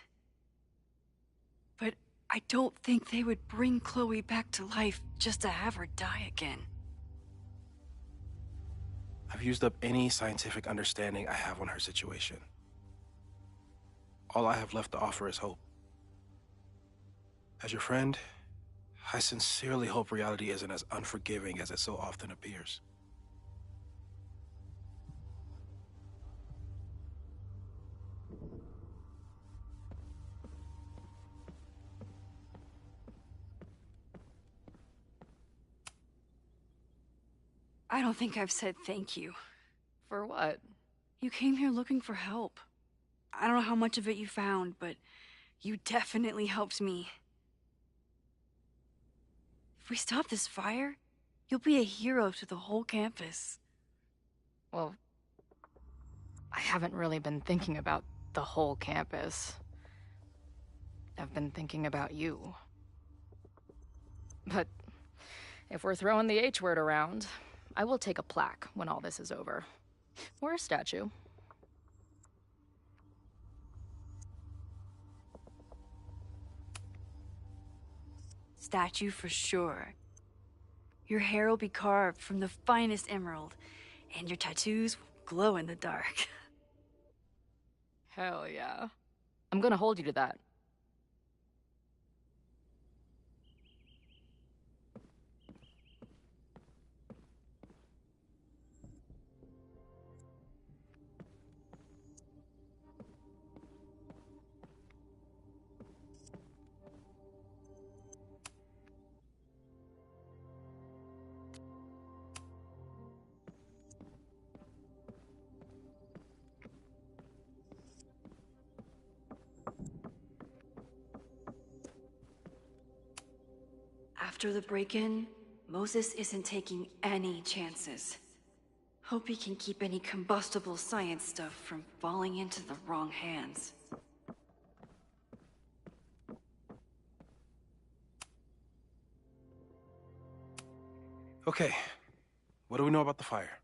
but I don't think they would bring Chloe back to life just to have her die again. I've used up any scientific understanding I have on her situation. All I have left to offer is hope. As your friend, I sincerely hope reality isn't as unforgiving as it so often appears. I don't think I've said thank you. For what? You came here looking for help. I don't know how much of it you found, but you definitely helped me. If we stop this fire, you'll be a hero to the whole campus. Well, I haven't really been thinking about the whole campus. I've been thinking about you. But if we're throwing the H word around, I will take a plaque when all this is over. Or a statue. Statue for sure. Your hair will be carved from the finest emerald, and your tattoos will glow in the dark. Hell yeah. I'm gonna hold you to that. After the break-in, Moses isn't taking any chances. Hope he can keep any combustible science stuff from falling into the wrong hands. Okay, what do we know about the fire?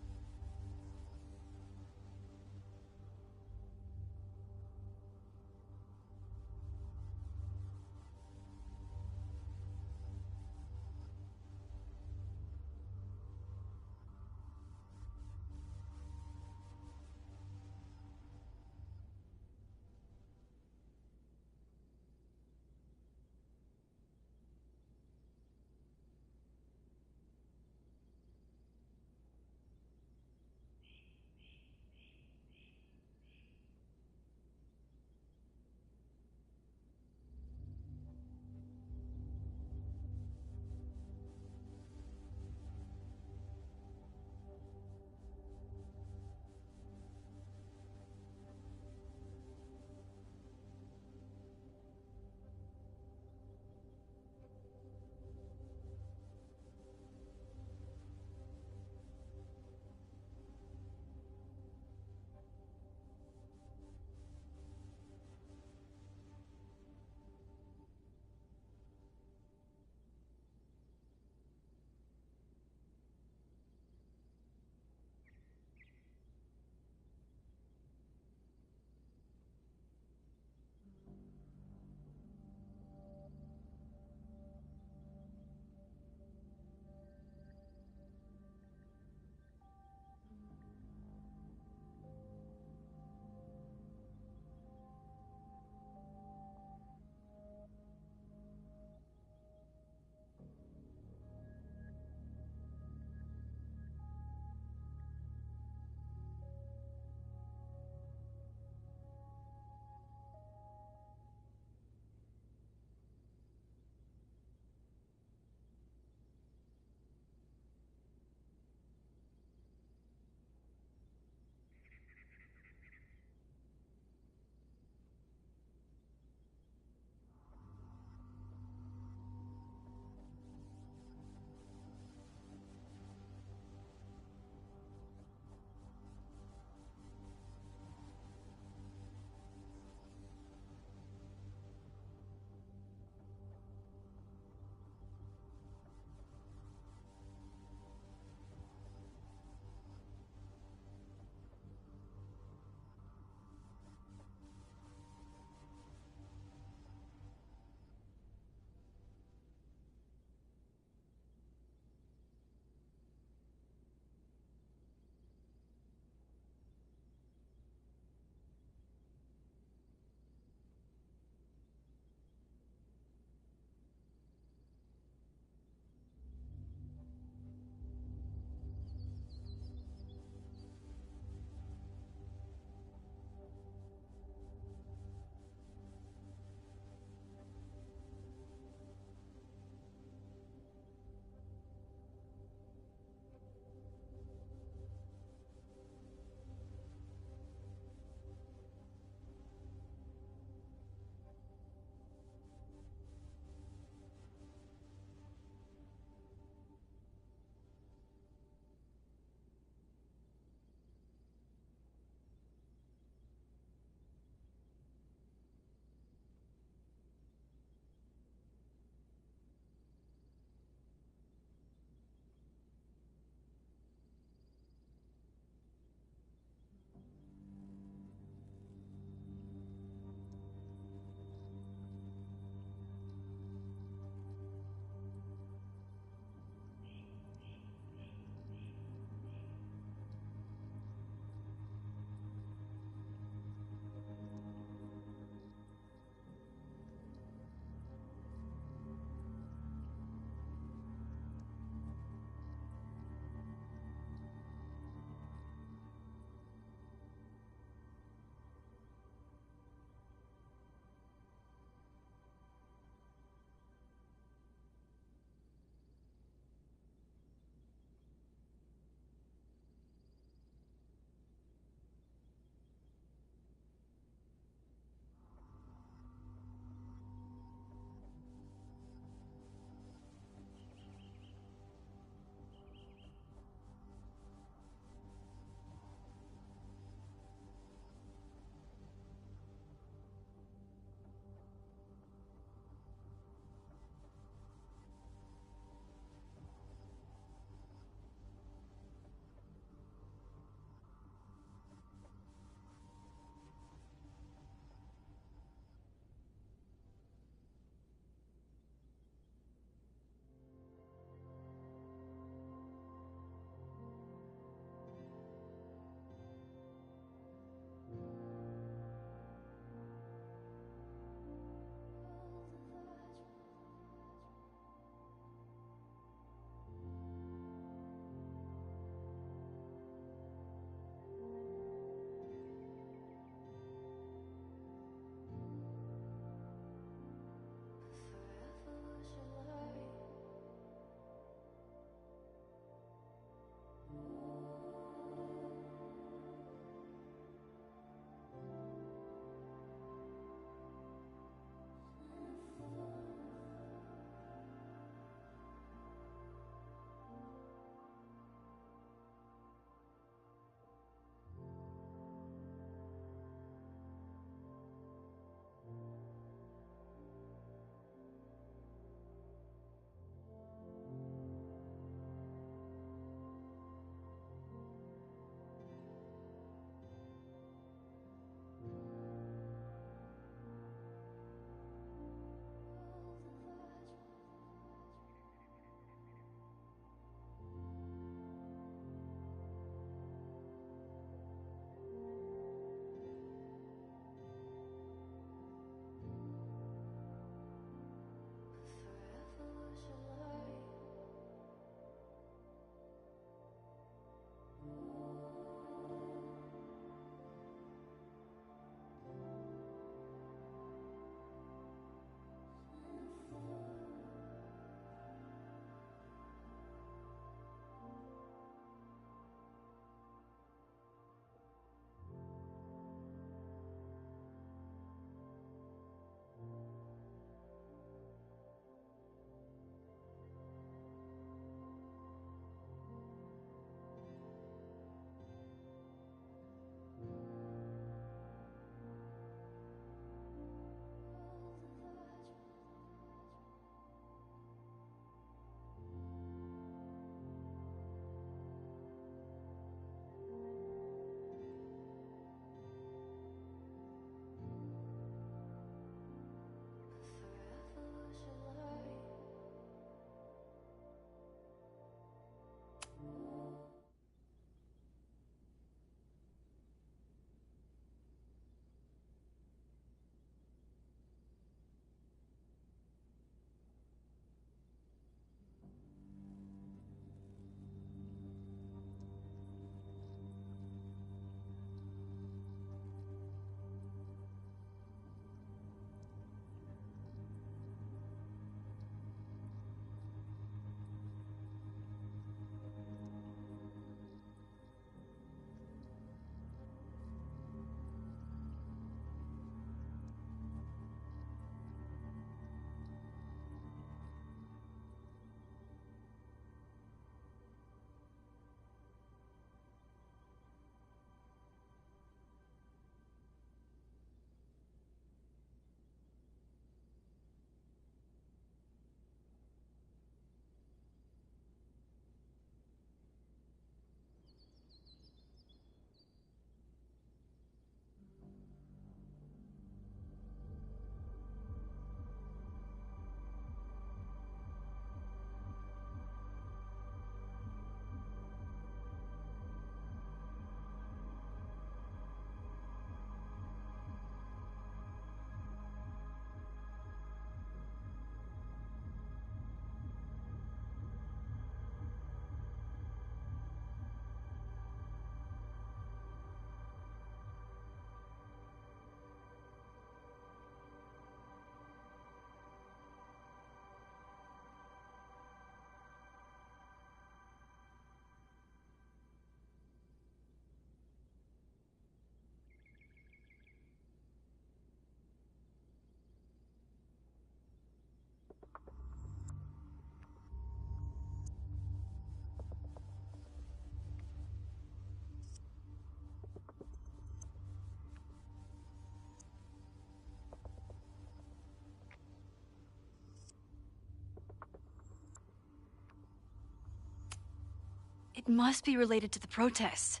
It must be related to the protests.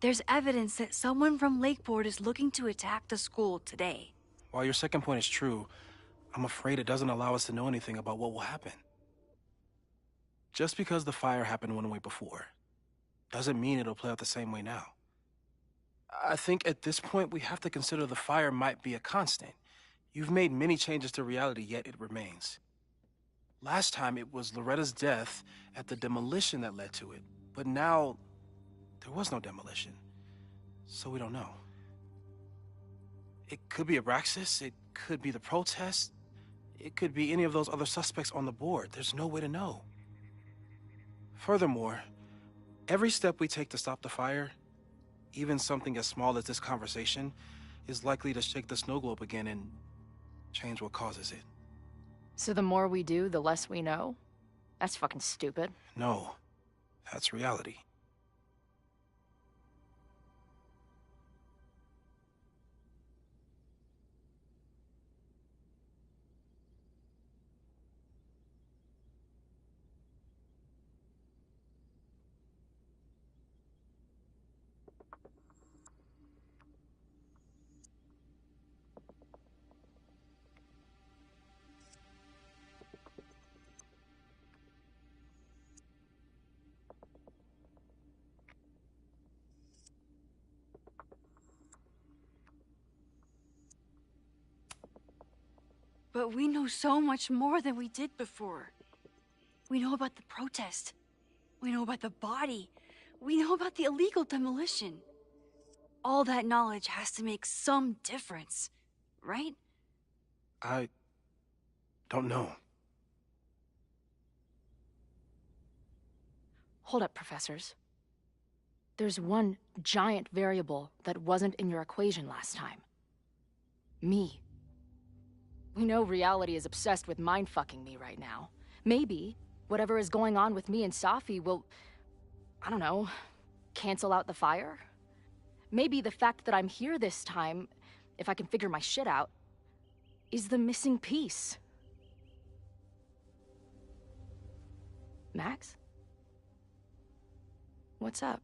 There's evidence that someone from Lakeport is looking to attack the school today. While your second point is true, I'm afraid it doesn't allow us to know anything about what will happen. Just because the fire happened one way before, doesn't mean it'll play out the same way now. I think at this point we have to consider the fire might be a constant. You've made many changes to reality, yet it remains. Last time it was Loretta's death at the demolition that led to it, but now there was no demolition, so we don't know. It could be Abraxas, it could be the protest, it could be any of those other suspects on the board. There's no way to know. Furthermore, every step we take to stop the fire, even something as small as this conversation, is likely to shake the snow globe again and change what causes it. So the more we do, the less we know? That's fucking stupid. No, that's reality. But we know so much more than we did before. We know about the protest. We know about the body. We know about the illegal demolition. All that knowledge has to make some difference, right? I don't know. Hold up, professors. There's one giant variable that wasn't in your equation last time. Me. We know reality is obsessed with mind-fucking me right now. Maybe whatever is going on with me and Safi will, I don't know, cancel out the fire? Maybe the fact that I'm here this time, if I can figure my shit out, is the missing piece. Max? What's up?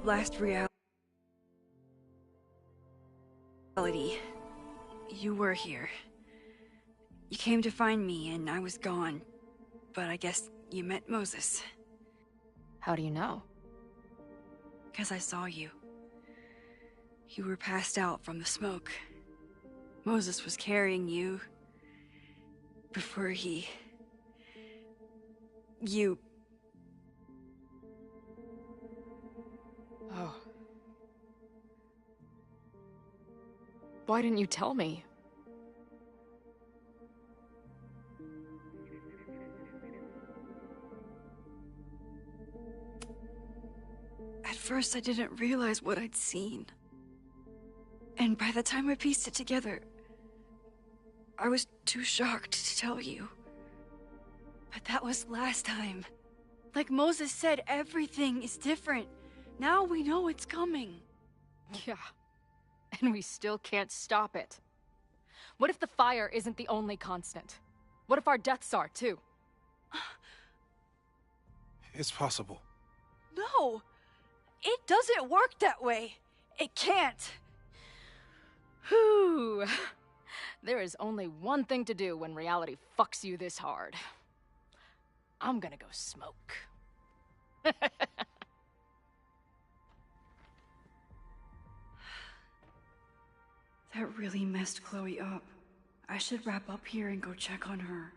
Last reality. You were here. You came to find me and I was gone. But I guess you met Moses. How do you know? 'Cause I saw you. You were passed out from the smoke. Moses was carrying you before he... you... Oh. Why didn't you tell me? At first, I didn't realize what I'd seen. And by the time I pieced it together, I was too shocked to tell you. But that was last time. Like Moses said, everything is different. Now we know it's coming. Yeah. And we still can't stop it. What if the fire isn't the only constant? What if our deaths are, too? It's possible. No! It doesn't work that way. It can't. Whew. There is only one thing to do when reality fucks you this hard. I'm gonna go smoke. That really messed Chloe up. I should wrap up here and go check on her.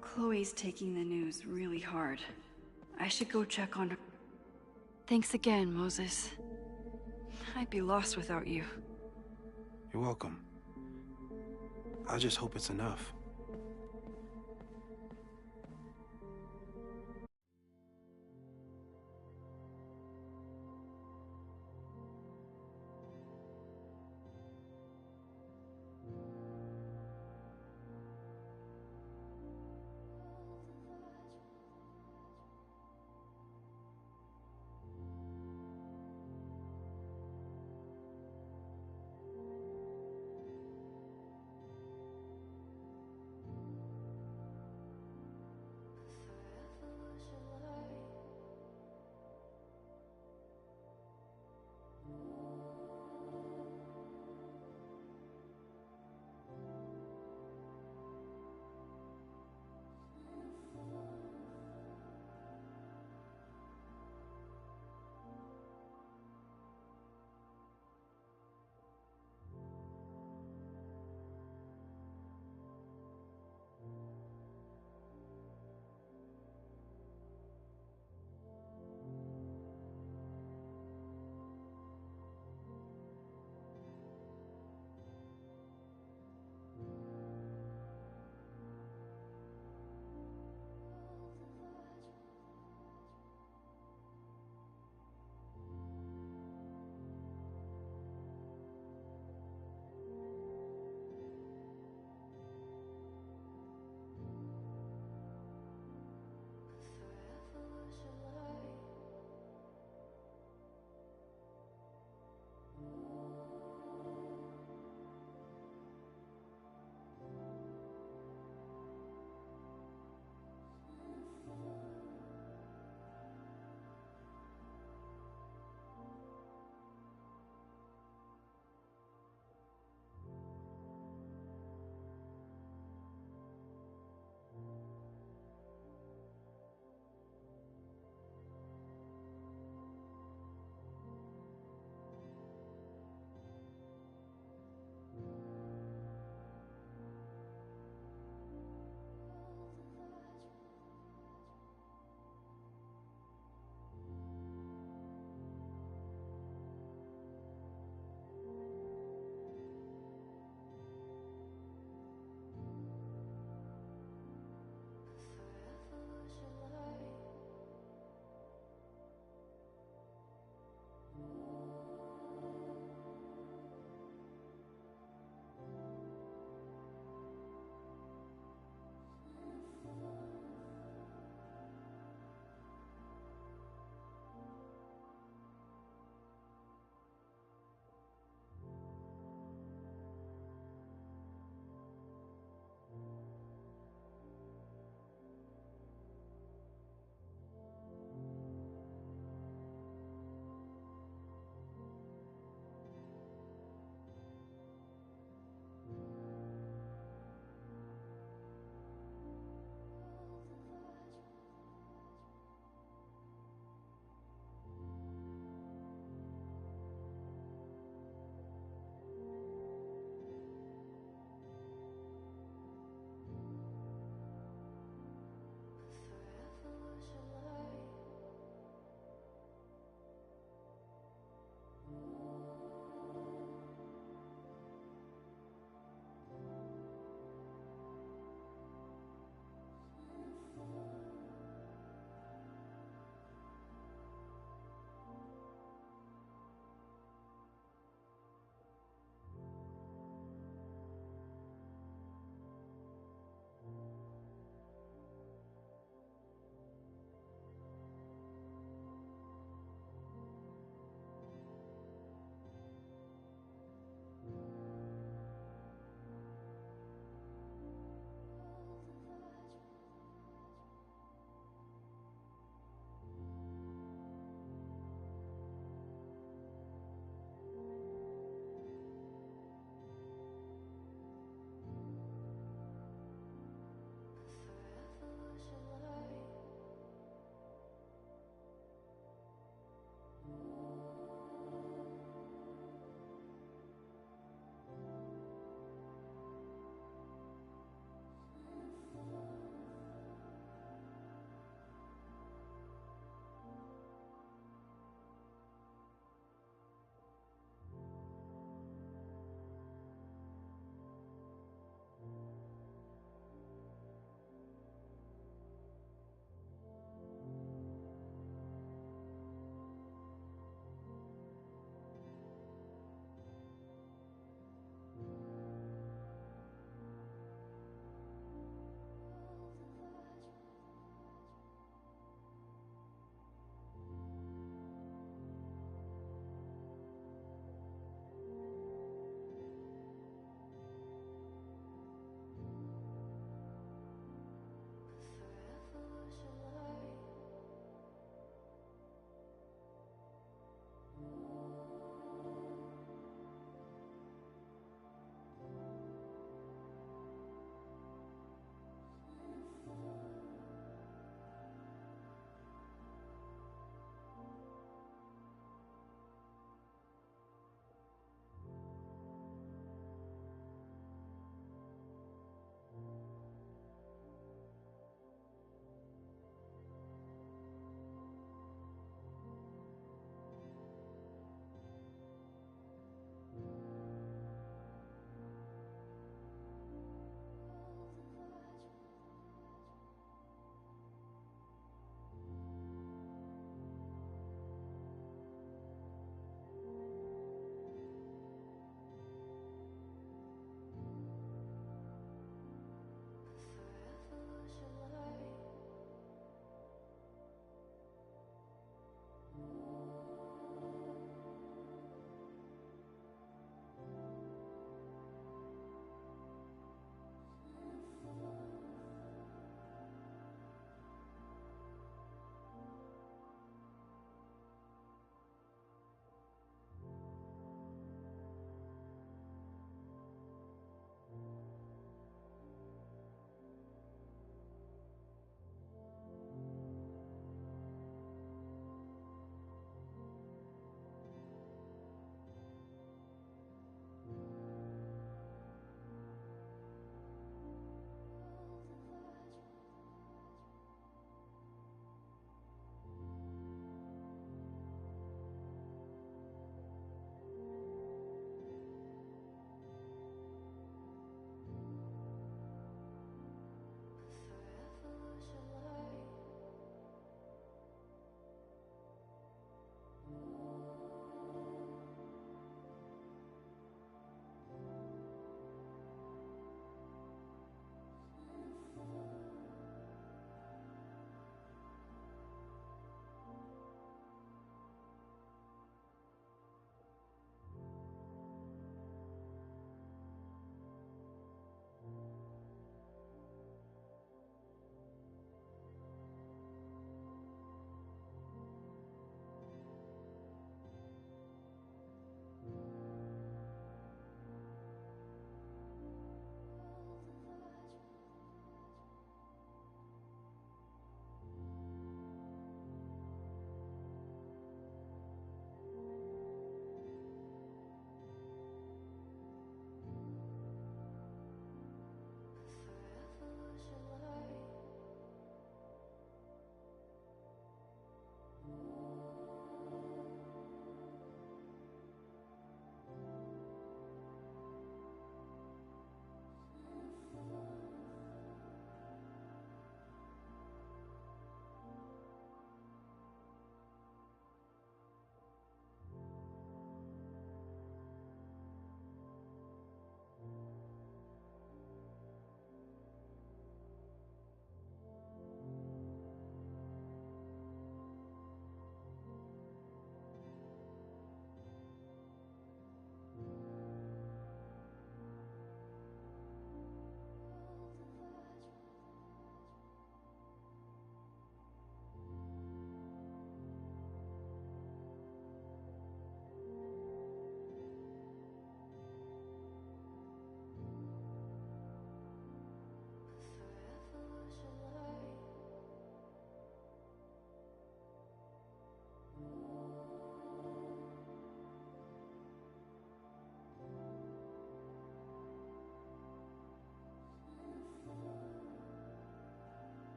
Chloe's taking the news really hard. I should go check on her. Thanks again, Moses. I'd be lost without you. You're welcome. I just hope it's enough.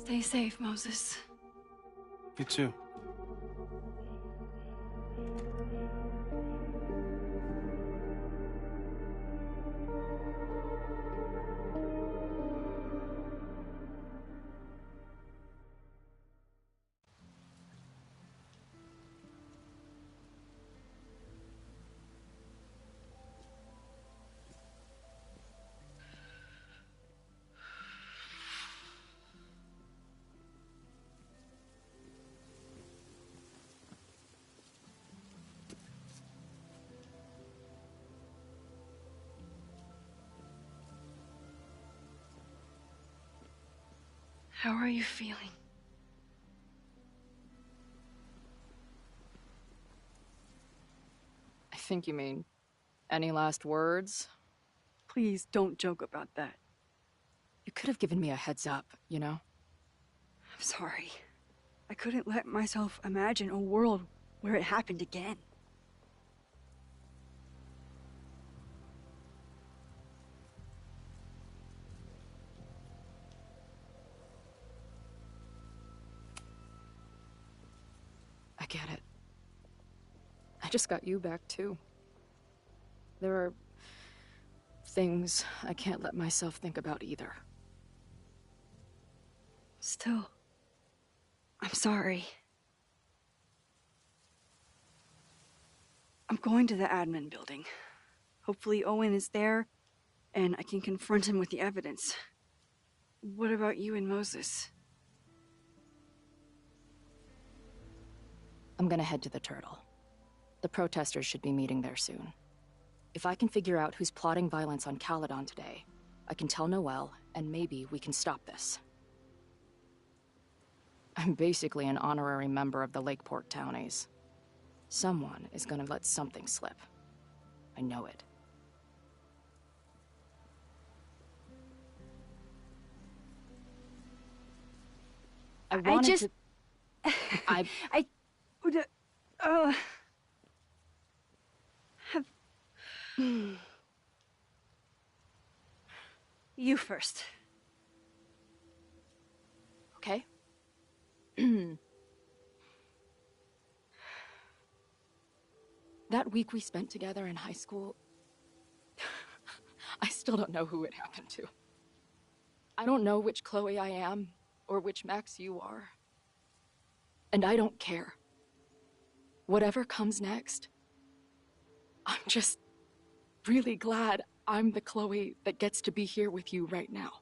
Stay safe, Moses. You too. How are you feeling? I think you mean, any last words? Please don't joke about that. You could have given me a heads up, you know? I'm sorry. I couldn't let myself imagine a world where it happened again. I get it. I just got you back, too. There are things I can't let myself think about either. Still, I'm sorry. I'm going to the admin building. Hopefully Owen is there, and I can confront him with the evidence. What about you and Moses? I'm gonna head to the Turtle. The protesters should be meeting there soon. If I can figure out who's plotting violence on Caledon today, I can tell Noelle, and maybe we can stop this. I'm basically an honorary member of the Lakeport Townies. Someone is gonna let something slip. I know it. I You first. Okay. That week we spent together in high school, I still don't know who it happened to. I don't know which Chloe I am, or which Max you are. And I don't care. Whatever comes next, I'm just really glad I'm the Chloe that gets to be here with you right now.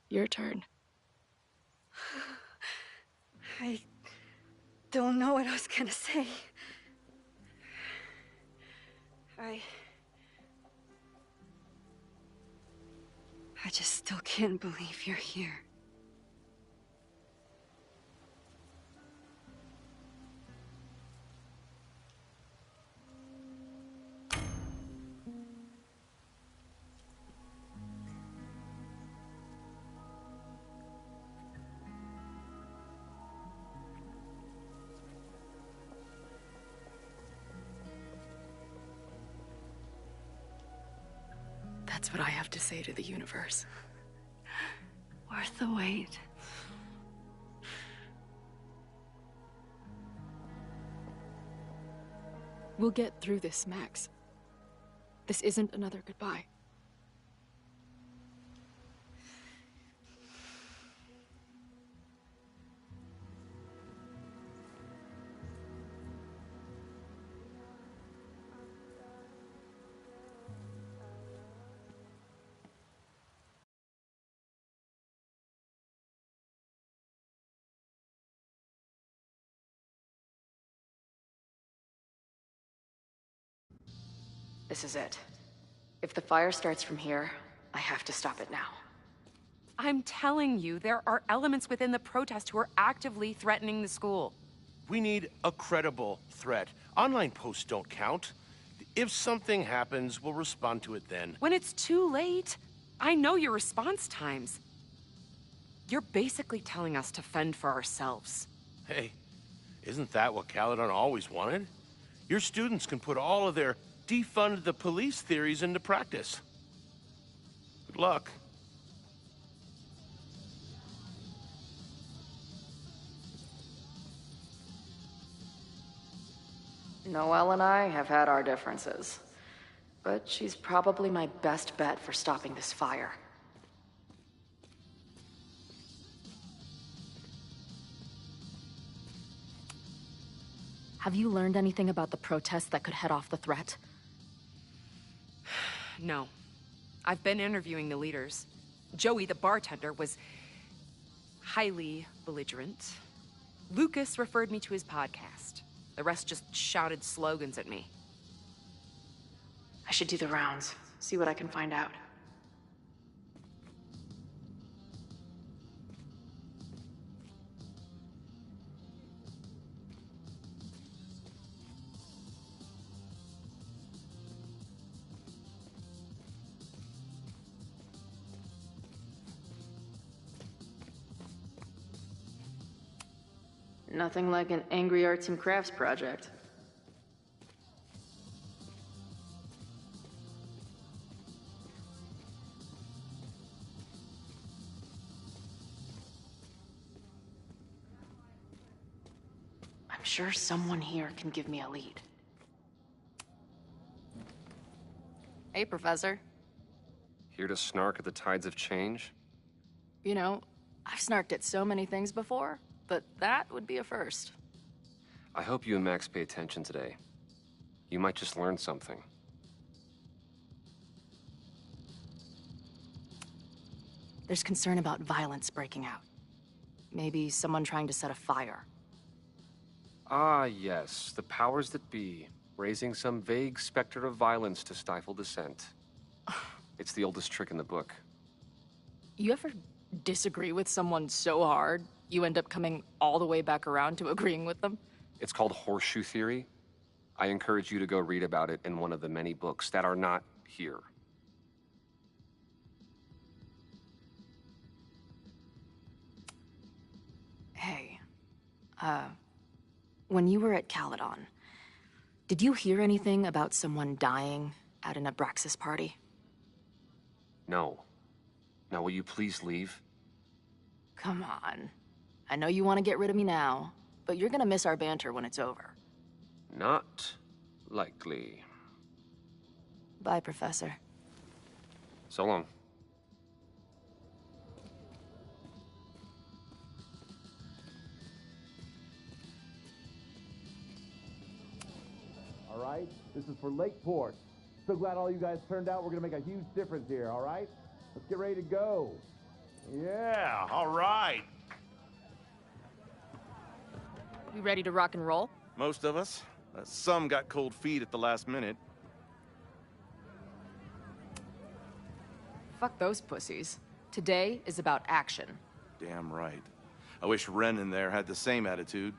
Your turn. I don't know what I was gonna say. I just still can't believe you're here. That's what I have to say to the universe. Worth the wait. We'll get through this, Max. This isn't another goodbye. This is it. If the fire starts from here, I have to stop it now. I'm telling you, there are elements within the protest who are actively threatening the school. We need a credible threat. Online posts don't count. If something happens, we'll respond to it then. When it's too late, I know your response times. You're basically telling us to fend for ourselves. Hey, isn't that what Caledon always wanted? Your students can put all of their defund the police theories into practice. Good luck. Noelle and I have had our differences, but she's probably my best bet for stopping this fire. Have you learned anything about the protests that could head off the threat? No. I've been interviewing the leaders. Joey, the bartender, was highly belligerent. Lucas referred me to his podcast. The rest just shouted slogans at me. I should do the rounds, see what I can find out. Nothing like an angry arts and crafts project. I'm sure someone here can give me a lead. Hey, Professor. Here to snark at the tides of change? You know, I've snarked at so many things before, but that would be a first. I hope you and Max pay attention today. You might just learn something. There's concern about violence breaking out. Maybe someone trying to set a fire. Ah, yes, the powers that be, raising some vague specter of violence to stifle dissent. It's the oldest trick in the book. You ever disagree with someone so hard, you end up coming all the way back around to agreeing with them? It's called horseshoe theory. I encourage you to go read about it in one of the many books that are not here. Hey, when you were at Caledon, did you hear anything about someone dying at an Abraxas party? No. Now will you please leave? Come on. I know you want to get rid of me now, but you're gonna miss our banter when it's over. Not likely. Bye, Professor. So long. All right, this is for Lakeport. So glad all you guys turned out. We're gonna make a huge difference here, all right? Let's get ready to go. Yeah, all right. You ready to rock and roll? Most of us. Some got cold feet at the last minute. Fuck those pussies. Today is about action. Damn right. I wish Ren in there had the same attitude.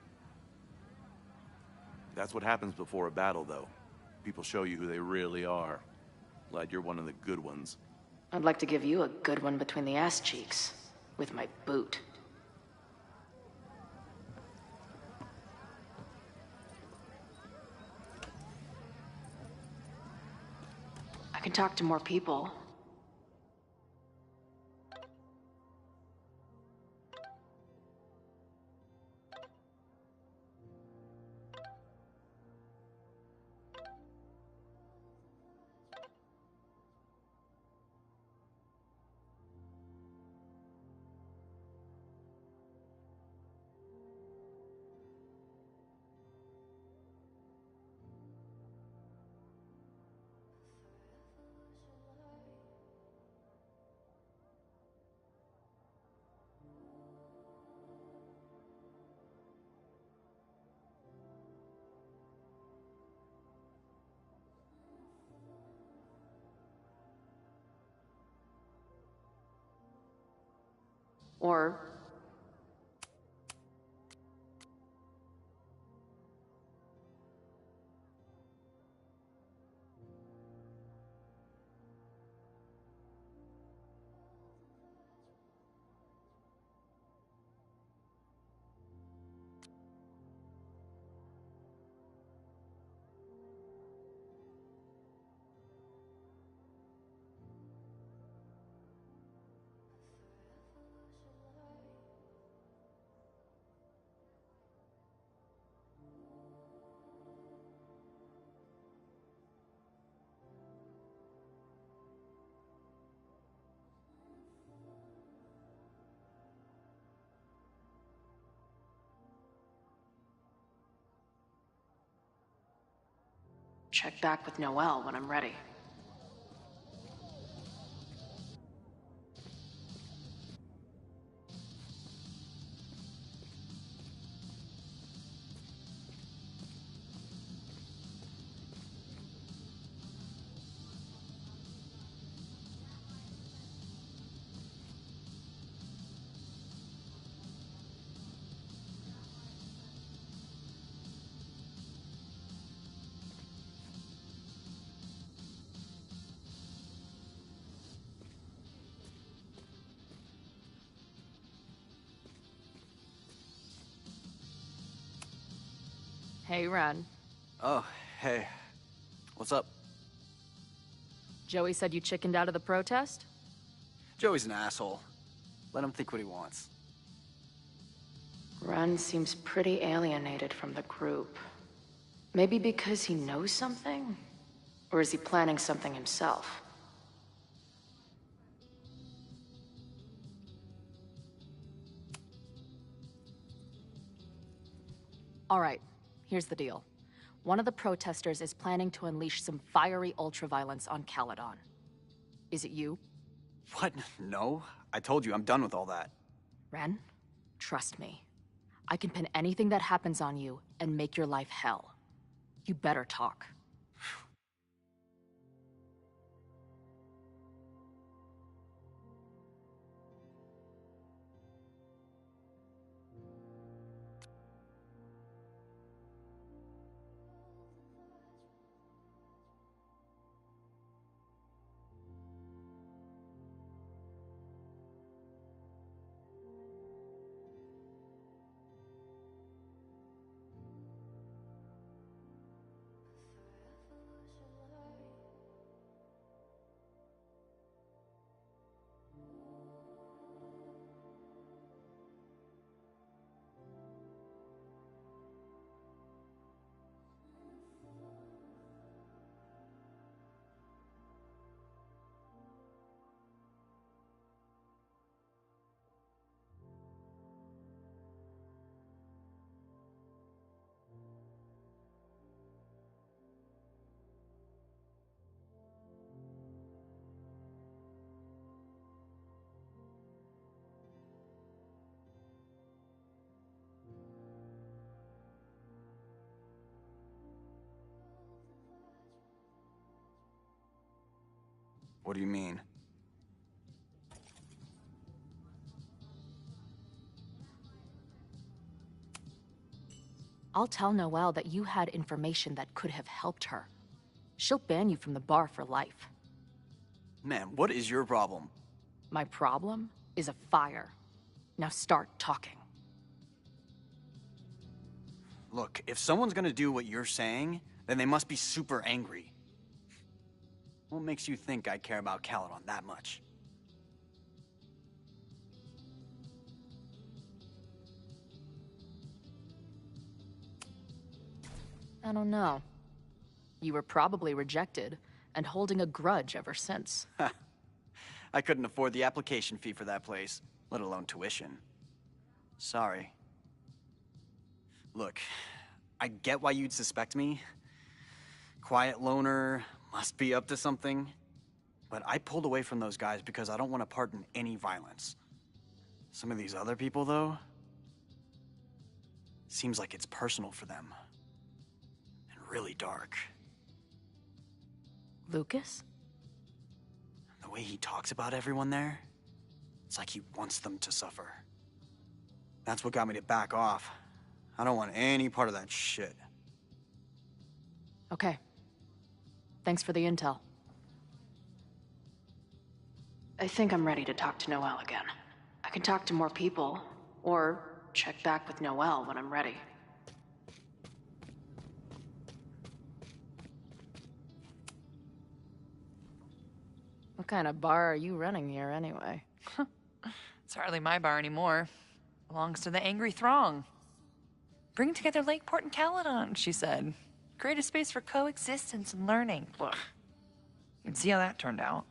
That's what happens before a battle, though. People show you who they really are. Glad you're one of the good ones. I'd like to give you a good one between the ass cheeks. With my boot. I can talk to more people. Or check back with Noelle when I'm ready. Hey, Ren. Oh, hey. What's up? Joey said you chickened out of the protest? Joey's an asshole. Let him think what he wants. Ren seems pretty alienated from the group. Maybe because he knows something? Or is he planning something himself? All right. Here's the deal. One of the protesters is planning to unleash some fiery ultraviolence on Caledon. Is it you? What? No. I told you, I'm done with all that. Ren, trust me. I can pin anything that happens on you and make your life hell. You better talk. What do you mean? I'll tell Noelle that you had information that could have helped her. She'll ban you from the bar for life. Man, what is your problem? My problem is a fire. Now start talking. Look, if someone's gonna do what you're saying, then they must be super angry. What makes you think I care about Caledon that much? I don't know. You were probably rejected and holding a grudge ever since. I couldn't afford the application fee for that place, let alone tuition. Sorry. Look, I get why you'd suspect me. Quiet loner, must be up to something. But I pulled away from those guys because I don't want to part in any violence. Some of these other people, though, seems like it's personal for them. And really dark. Lucas? The way he talks about everyone there, it's like he wants them to suffer. That's what got me to back off. I don't want any part of that shit. Okay. Thanks for the intel. I think I'm ready to talk to Noelle again. I can talk to more people, or check back with Noelle when I'm ready. What kind of bar are you running here, anyway? It's hardly my bar anymore. Belongs to the Angry Throng. Bring together Lakeport and Caledon, she said. Create a space for coexistence and learning. Ugh. You can see how that turned out.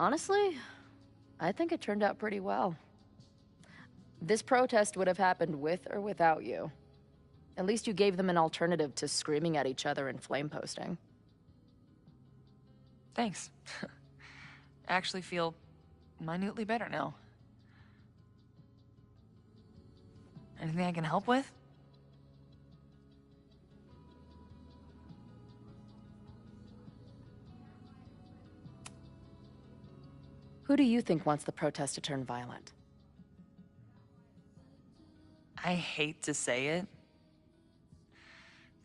Honestly, I think it turned out pretty well. This protest would have happened with or without you. At least you gave them an alternative to screaming at each other and flame posting. Thanks. I actually feel minutely better now. Anything I can help with? Who do you think wants the protest to turn violent? I hate to say it,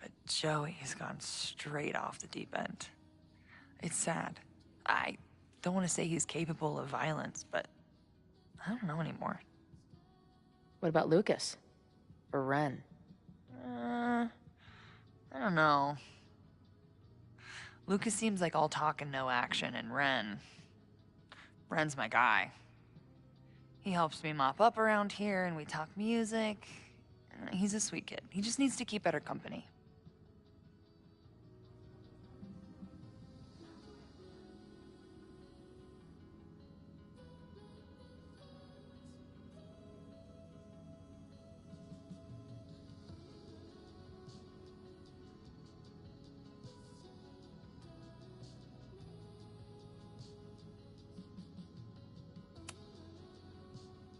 but Joey's gone straight off the deep end. It's sad. I don't want to say he's capable of violence, but I don't know anymore. What about Lucas? Or Ren? I don't know. Lucas seems like all talk and no action, and Ren's my guy. He helps me mop up around here, and we talk music. He's a sweet kid. He just needs to keep better company.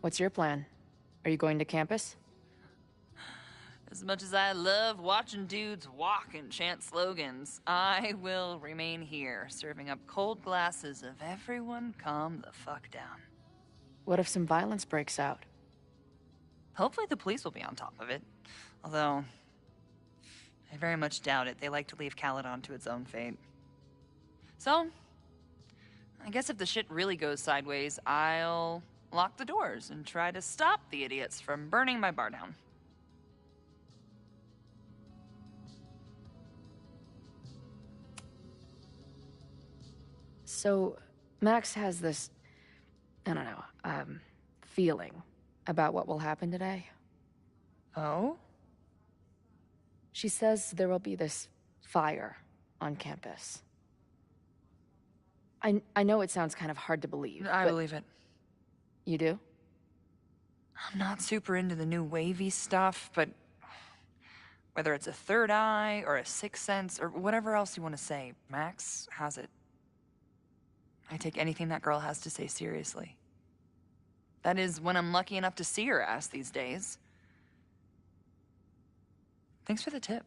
What's your plan? Are you going to campus? As much as I love watching dudes walk and chant slogans, I will remain here, serving up cold glasses of everyone calm the fuck down. What if some violence breaks out? Hopefully the police will be on top of it. Although, I very much doubt it. They like to leave Caledon to its own fate. So, I guess if the shit really goes sideways, I'll lock the doors and try to stop the idiots from burning my bar down. So, Max has this, I don't know, feeling about what will happen today. Oh? She says there will be this fire on campus. I know it sounds kind of hard to believe. I believe it. You do? I'm not super into the new wavy stuff, but whether it's a third eye or a sixth sense or whatever else you want to say, Max has it. I take anything that girl has to say seriously. That is, when I'm lucky enough to see her ass these days. Thanks for the tip.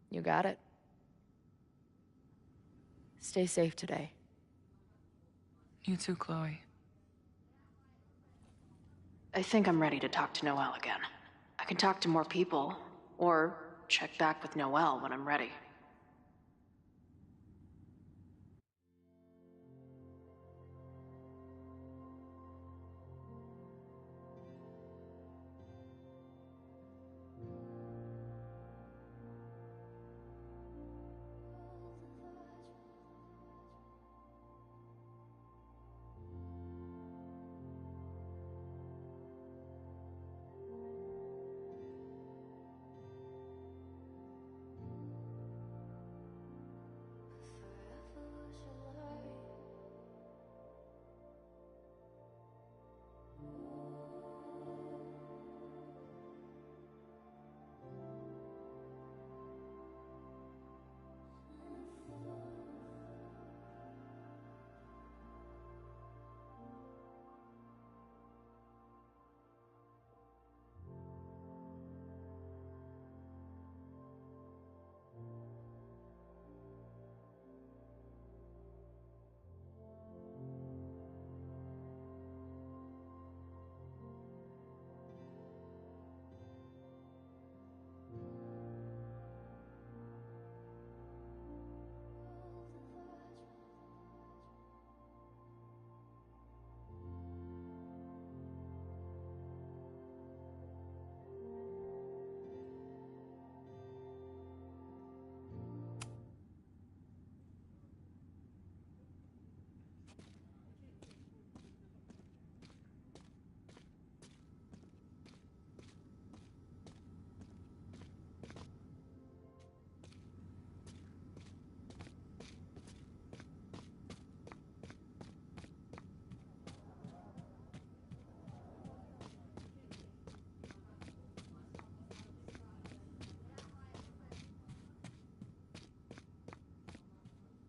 You got it. Stay safe today. You too, Chloe. I think I'm ready to talk to Noelle again. I can talk to more people, or check back with Noelle when I'm ready.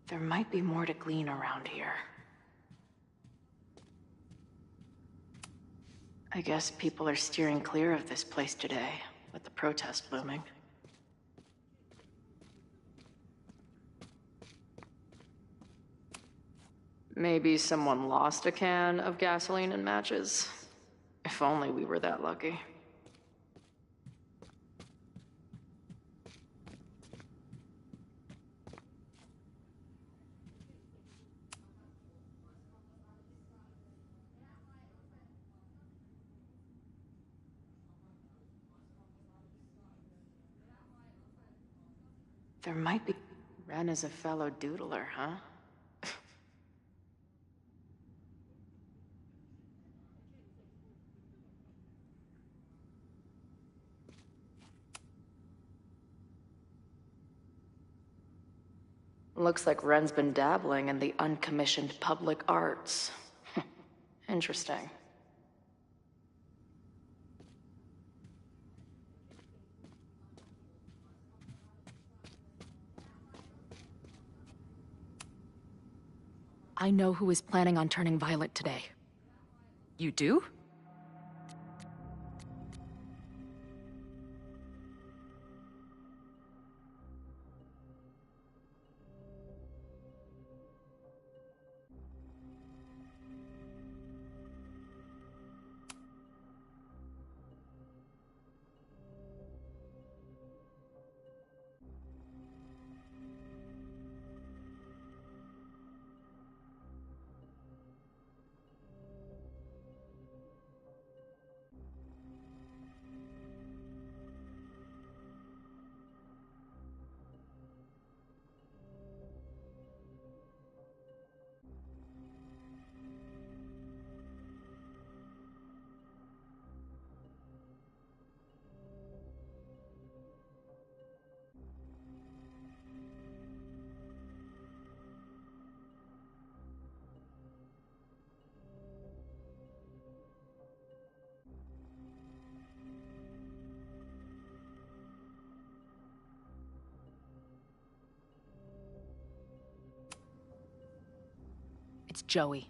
There might be more to glean around here. I guess people are steering clear of this place today, with the protest looming. Maybe someone lost a can of gasoline and matches. If only we were that lucky. There might be... Ren is a fellow doodler, huh? Looks like Ren's been dabbling in the uncommissioned public arts. Interesting. I know who is planning on turning violent today. You do? It's Joey.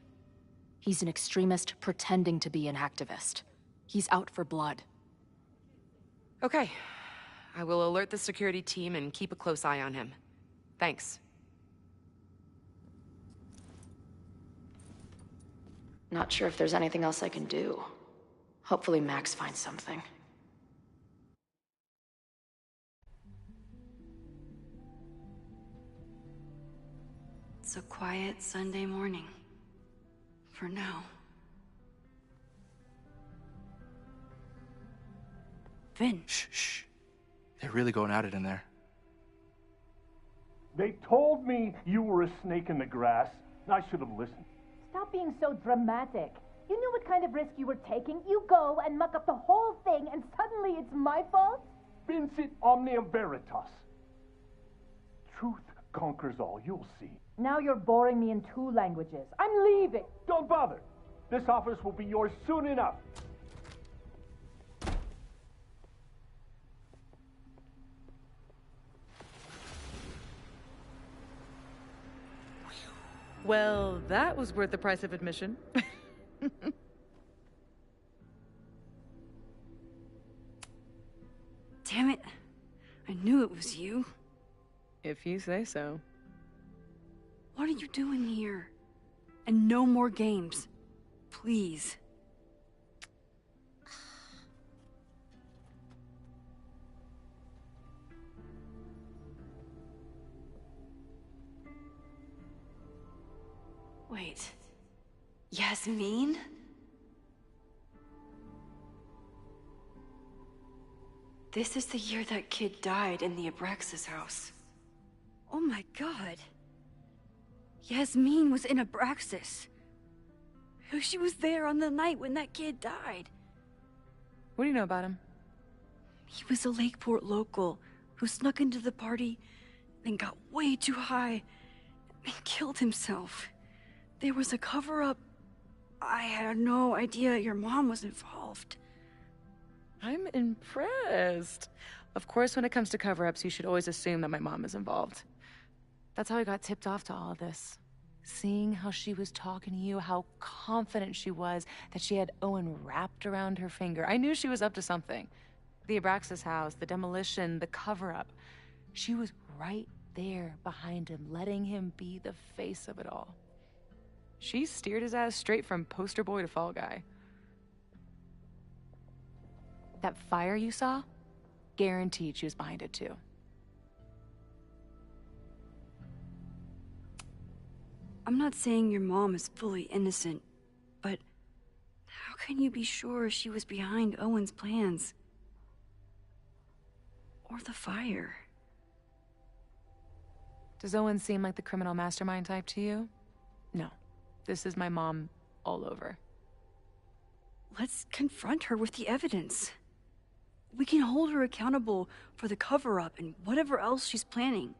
He's an extremist pretending to be an activist. He's out for blood. Okay. I will alert the security team and keep a close eye on him. Thanks. Not sure if there's anything else I can do. Hopefully Max finds something. It's a quiet Sunday morning. For now. Vin. Shh. They're really going at it in there. They told me you were a snake in the grass. I should have listened. Stop being so dramatic. You knew what kind of risk you were taking. You go and muck up the whole thing, and suddenly it's my fault? Vincit omnium veritas. Truth conquers all, you'll see. Now you're boring me in 2 languages. I'm leaving. Don't bother. This office will be yours soon enough. Well, that was worth the price of admission. Damn it. I knew it was you. If you say so. What are you doing here? And no more games. Please. Wait. Yasmin? This is the year that kid died in the Abraxas house. Oh my god. Yasmin was in Abraxas. She was there on the night when that kid died. What do you know about him? He was a Lakeport local who snuck into the party, then got way too high, and killed himself. There was a cover-up. I had no idea your mom was involved. I'm impressed. Of course, when it comes to cover-ups, you should always assume that my mom is involved. That's how I got tipped off to all of this. Seeing how she was talking to you, how confident she was that she had Owen wrapped around her finger. I knew she was up to something. The Abraxas house, the demolition, the cover-up. She was right there behind him, letting him be the face of it all. She steered his ass straight from poster boy to fall guy. That fire you saw? Guaranteed she was behind it too. I'm not saying your mom is fully innocent, but how can you be sure she was behind Owen's plans? Or the fire? Does Owen seem like the criminal mastermind type to you? No. This is my mom all over. Let's confront her with the evidence. We can hold her accountable for the cover-up and whatever else she's planning.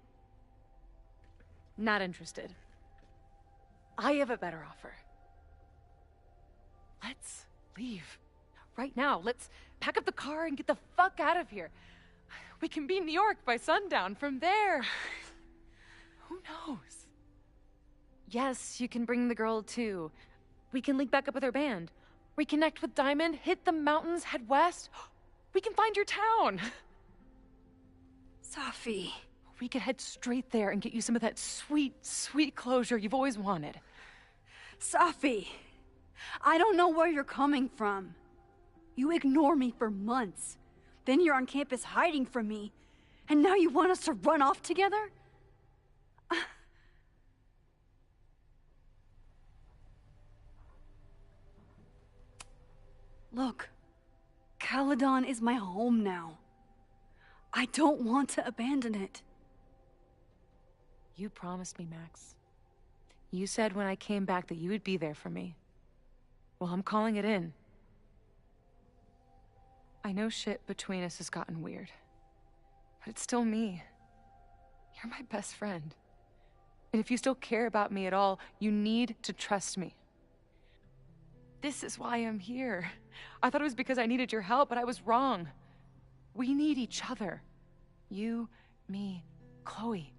Not interested. I have a better offer. Let's leave. Right now. Let's pack up the car and get the fuck out of here. We can be in New York by sundown. From there, who knows? Yes, you can bring the girl too. We can link back up with her band. Reconnect with Diamond, hit the mountains, head west. We can find your town. Safi. We could head straight there and get you some of that sweet, sweet closure you've always wanted. Safi, I don't know where you're coming from. You ignore me for months. Then you're on campus hiding from me. And now you want us to run off together? Look, Caledon is my home now. I don't want to abandon it. You promised me, Max. You said when I came back that you would be there for me. Well, I'm calling it in. I know shit between us has gotten weird. But it's still me. You're my best friend. And if you still care about me at all, you need to trust me. This is why I'm here. I thought it was because I needed your help, but I was wrong. We need each other. You, me, Chloe.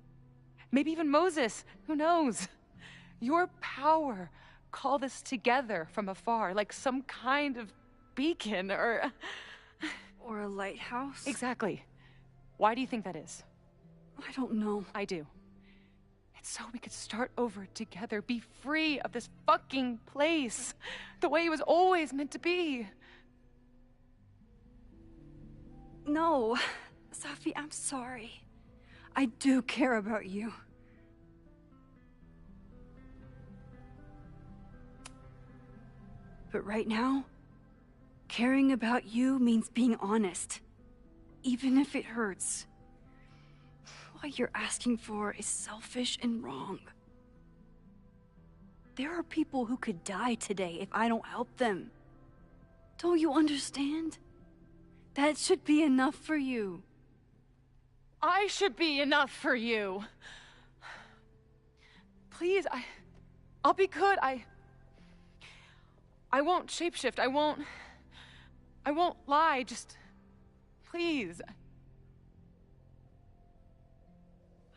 Maybe even Moses. Who knows? Your power called us together from afar, like some kind of beacon or... Or a lighthouse? Exactly. Why do you think that is? I don't know. I do. It's so we could start over together, be free of this fucking place, the way it was always meant to be. No, Safi, I'm sorry. I do care about you. But right now, caring about you means being honest, even if it hurts. What you're asking for is selfish and wrong. There are people who could die today if I don't help them. Don't you understand? That should be enough for you. I should be enough for you. Please, I'll be good. I won't shapeshift. I won't lie. Just, please.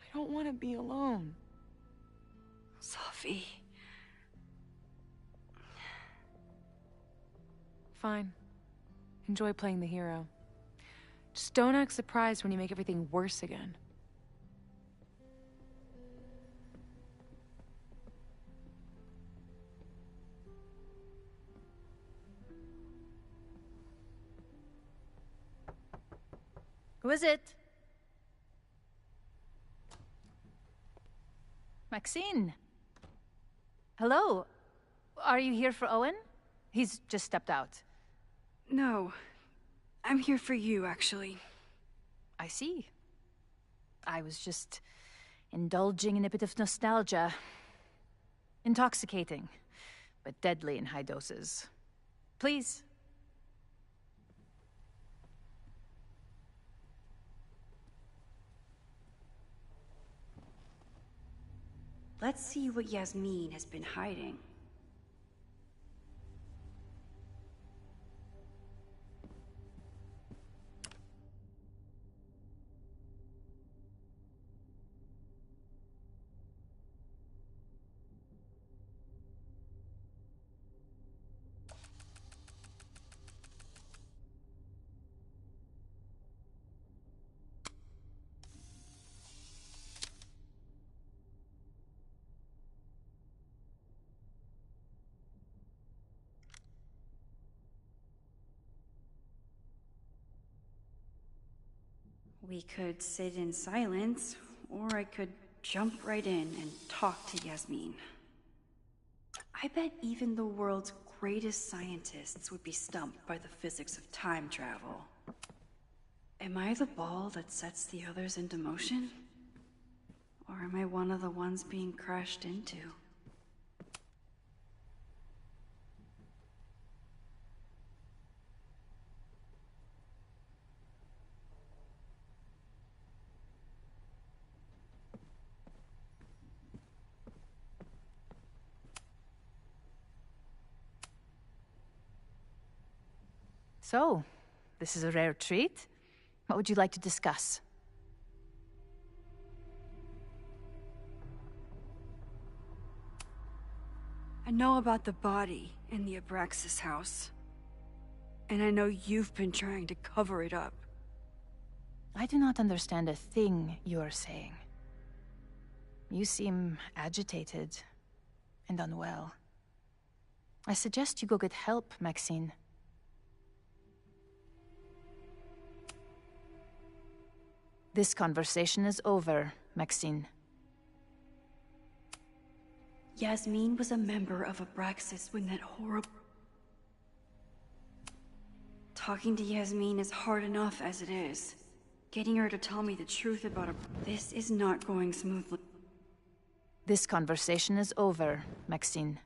I don't want to be alone. Safi. Fine. Enjoy playing the hero. Just don't act surprised when you make everything worse again. Who is it? Maxine. Hello. Are you here for Owen? He's just stepped out. No. I'm here for you, actually. I see. I was just indulging in a bit of nostalgia. Intoxicating, but deadly in high doses. Please. Let's see what Yasmin has been hiding. We could sit in silence, or I could jump right in and talk to Yasmin. I bet even the world's greatest scientists would be stumped by the physics of time travel. Am I the ball that sets the others into motion? Or am I one of the ones being crashed into? So, this is a rare treat. What would you like to discuss? I know about the body in the Abraxas house. And I know you've been trying to cover it up. I do not understand a thing you are saying. You seem agitated and unwell. I suggest you go get help, Maxine. This conversation is over, Maxine. Yasmin was a member of Abraxas when that horrible... Talking to Yasmin is hard enough as it is. Getting her to tell me the truth about this is not going smoothly. This conversation is over, Maxine.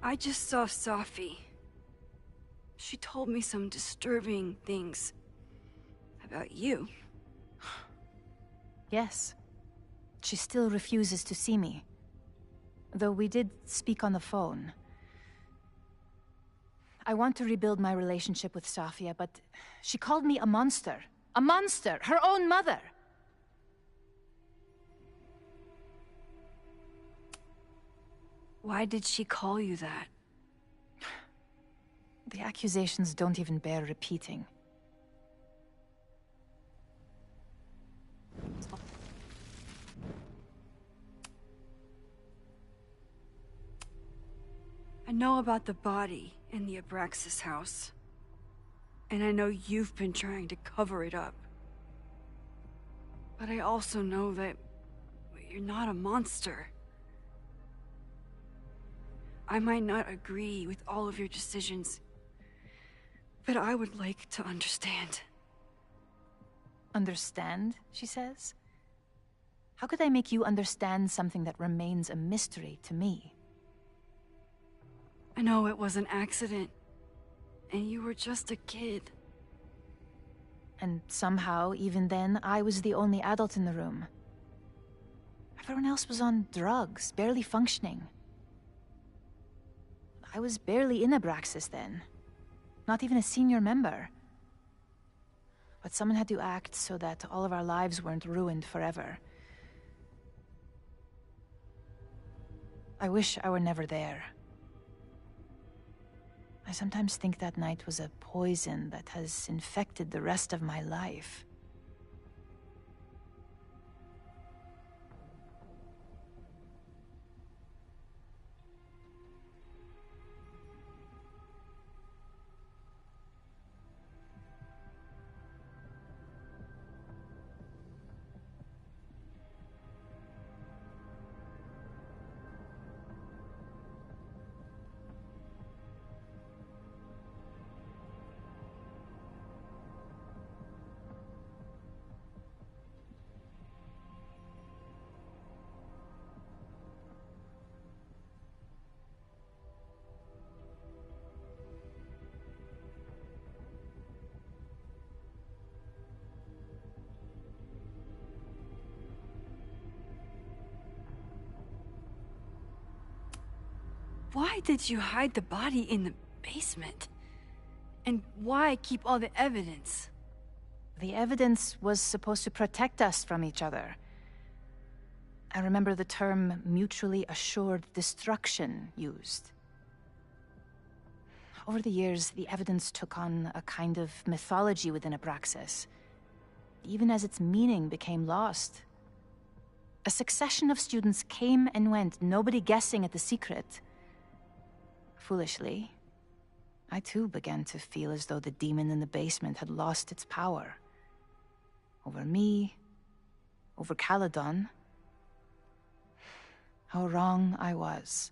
I just saw Safi. She told me some disturbing things about you. Yes. She still refuses to see me. Though we did speak on the phone. I want to rebuild my relationship with Safia, but she called me a monster. A monster! Her own mother! Why did she call you that? The accusations don't even bear repeating. I know about the body in the Abraxas house. And I know you've been trying to cover it up. But I also know that you're not a monster. I might not agree with all of your decisions, but I would like to understand. Understand, she says? How could I make you understand something that remains a mystery to me? I know it was an accident, and you were just a kid. And somehow, even then, I was the only adult in the room. Everyone else was on drugs, barely functioning. I was barely in Abraxas then. Not even a senior member. But someone had to act so that all of our lives weren't ruined forever. I wish I were never there. I sometimes think that night was a poison that has infected the rest of my life. Why did you hide the body in the basement? And why keep all the evidence? The evidence was supposed to protect us from each other. I remember the term mutually assured destruction used. Over the years, the evidence took on a kind of mythology within Abraxas, even as its meaning became lost. A succession of students came and went, nobody guessing at the secret. Foolishly, I too began to feel as though the demon in the basement had lost its power. Over me, over Caledon. How wrong I was.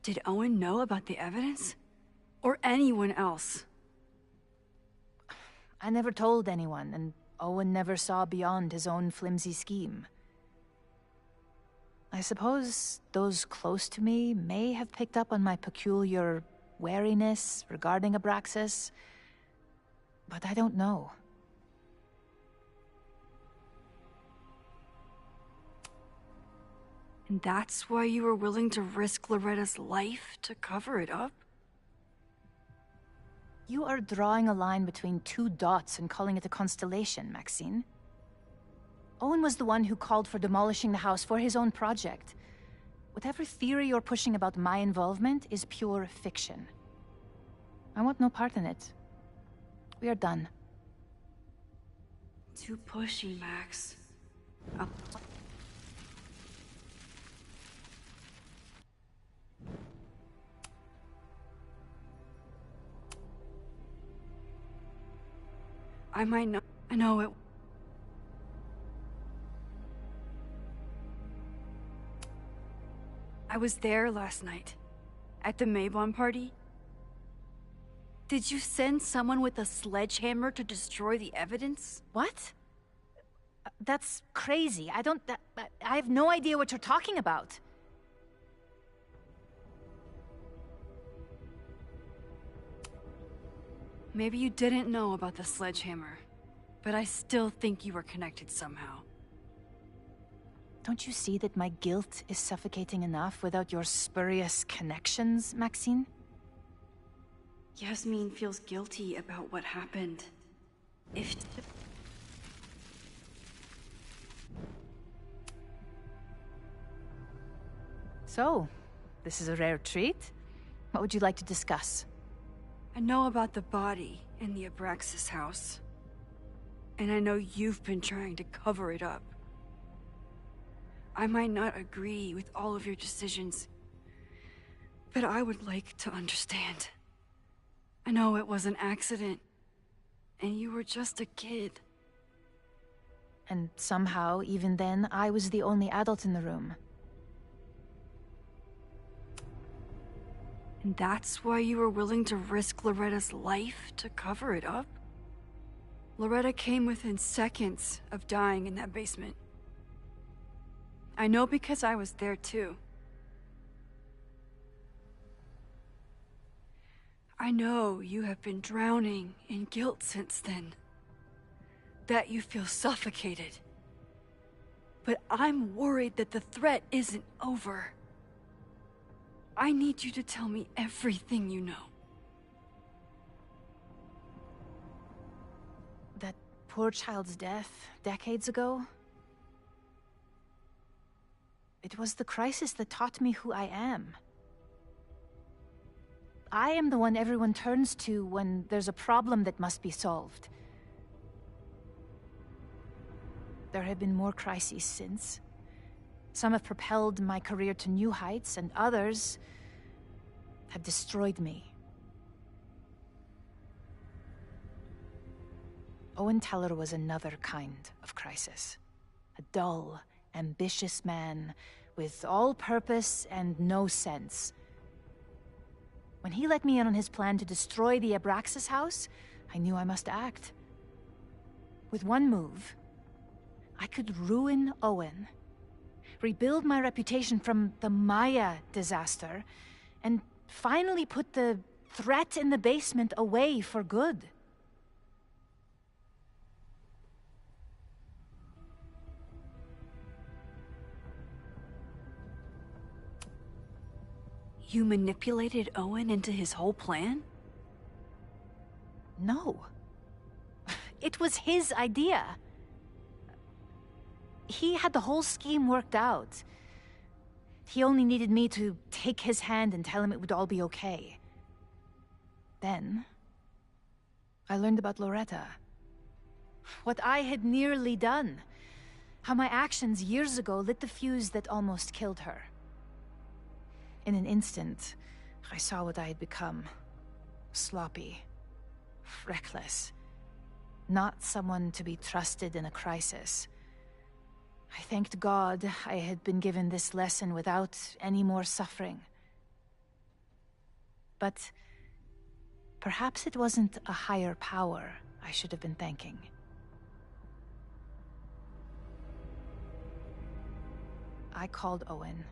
Did Owen know about the evidence? Or anyone else? I never told anyone, and Owen never saw beyond his own flimsy scheme. I suppose those close to me may have picked up on my peculiar wariness regarding Abraxas, but I don't know. And that's why you were willing to risk Loretta's life to cover it up? You are drawing a line between two dots and calling it a constellation, Maxine. Owen was the one who called for demolishing the house for his own project. Whatever theory you're pushing about my involvement is pure fiction. I want no part in it. We are done. Too pushy, Max. I might not. I know it. I was there last night. At the Maybon party. Did you send someone with a sledgehammer to destroy the evidence? What? That's crazy. I have no idea what you're talking about. Maybe you didn't know about the sledgehammer, but I still think you were connected somehow. Don't you see that my guilt is suffocating enough without your spurious connections, Maxine? Yasmin feels guilty about what happened. So, this is a rare treat. What would you like to discuss? I know about the body in the Abraxas house. And I know you've been trying to cover it up. I might not agree with all of your decisions, but I would like to understand. I know it was an accident, and you were just a kid. And somehow, even then, I was the only adult in the room. And that's why you were willing to risk Loretta's life to cover it up? Loretta came within seconds of dying in that basement. I know because I was there too. I know you have been drowning in guilt since then. That you feel suffocated. But I'm worried that the threat isn't over. I need you to tell me everything you know. That poor child's death, decades ago? It was the crisis that taught me who I am. I am the one everyone turns to when there's a problem that must be solved. There have been more crises since. Some have propelled my career to new heights, and others have destroyed me. Owen Teller was another kind of crisis. A dull, ambitious man with all purpose and no sense. When he let me in on his plan to destroy the Abraxas house, I knew I must act. With one move, I could ruin Owen, rebuild my reputation from the Maya disaster, and finally put the threat in the basement away for good. You manipulated Owen into his whole plan? No. It was his idea. He had the whole scheme worked out. He only needed me to take his hand and tell him it would all be okay. Then, I learned about Loretta. What I had nearly done. How my actions years ago lit the fuse that almost killed her. In an instant, I saw what I had become. Sloppy. Reckless. Not someone to be trusted in a crisis. I thanked God I had been given this lesson without any more suffering. But perhaps it wasn't a higher power I should have been thanking. I called Owen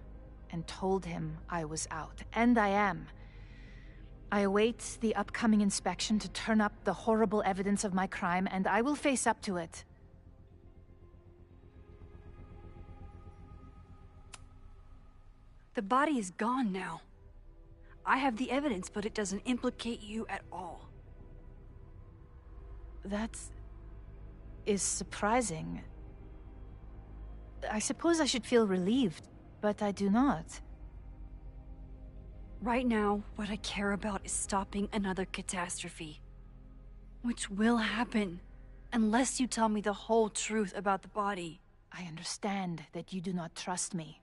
and told him I was out, and I am. I await the upcoming inspection to turn up the horrible evidence of my crime, and I will face up to it. The body is gone now. I have the evidence, but it doesn't implicate you at all. That is surprising. I suppose I should feel relieved, but I do not. Right now, what I care about is stopping another catastrophe. Which will happen, unless you tell me the whole truth about the body. I understand that you do not trust me.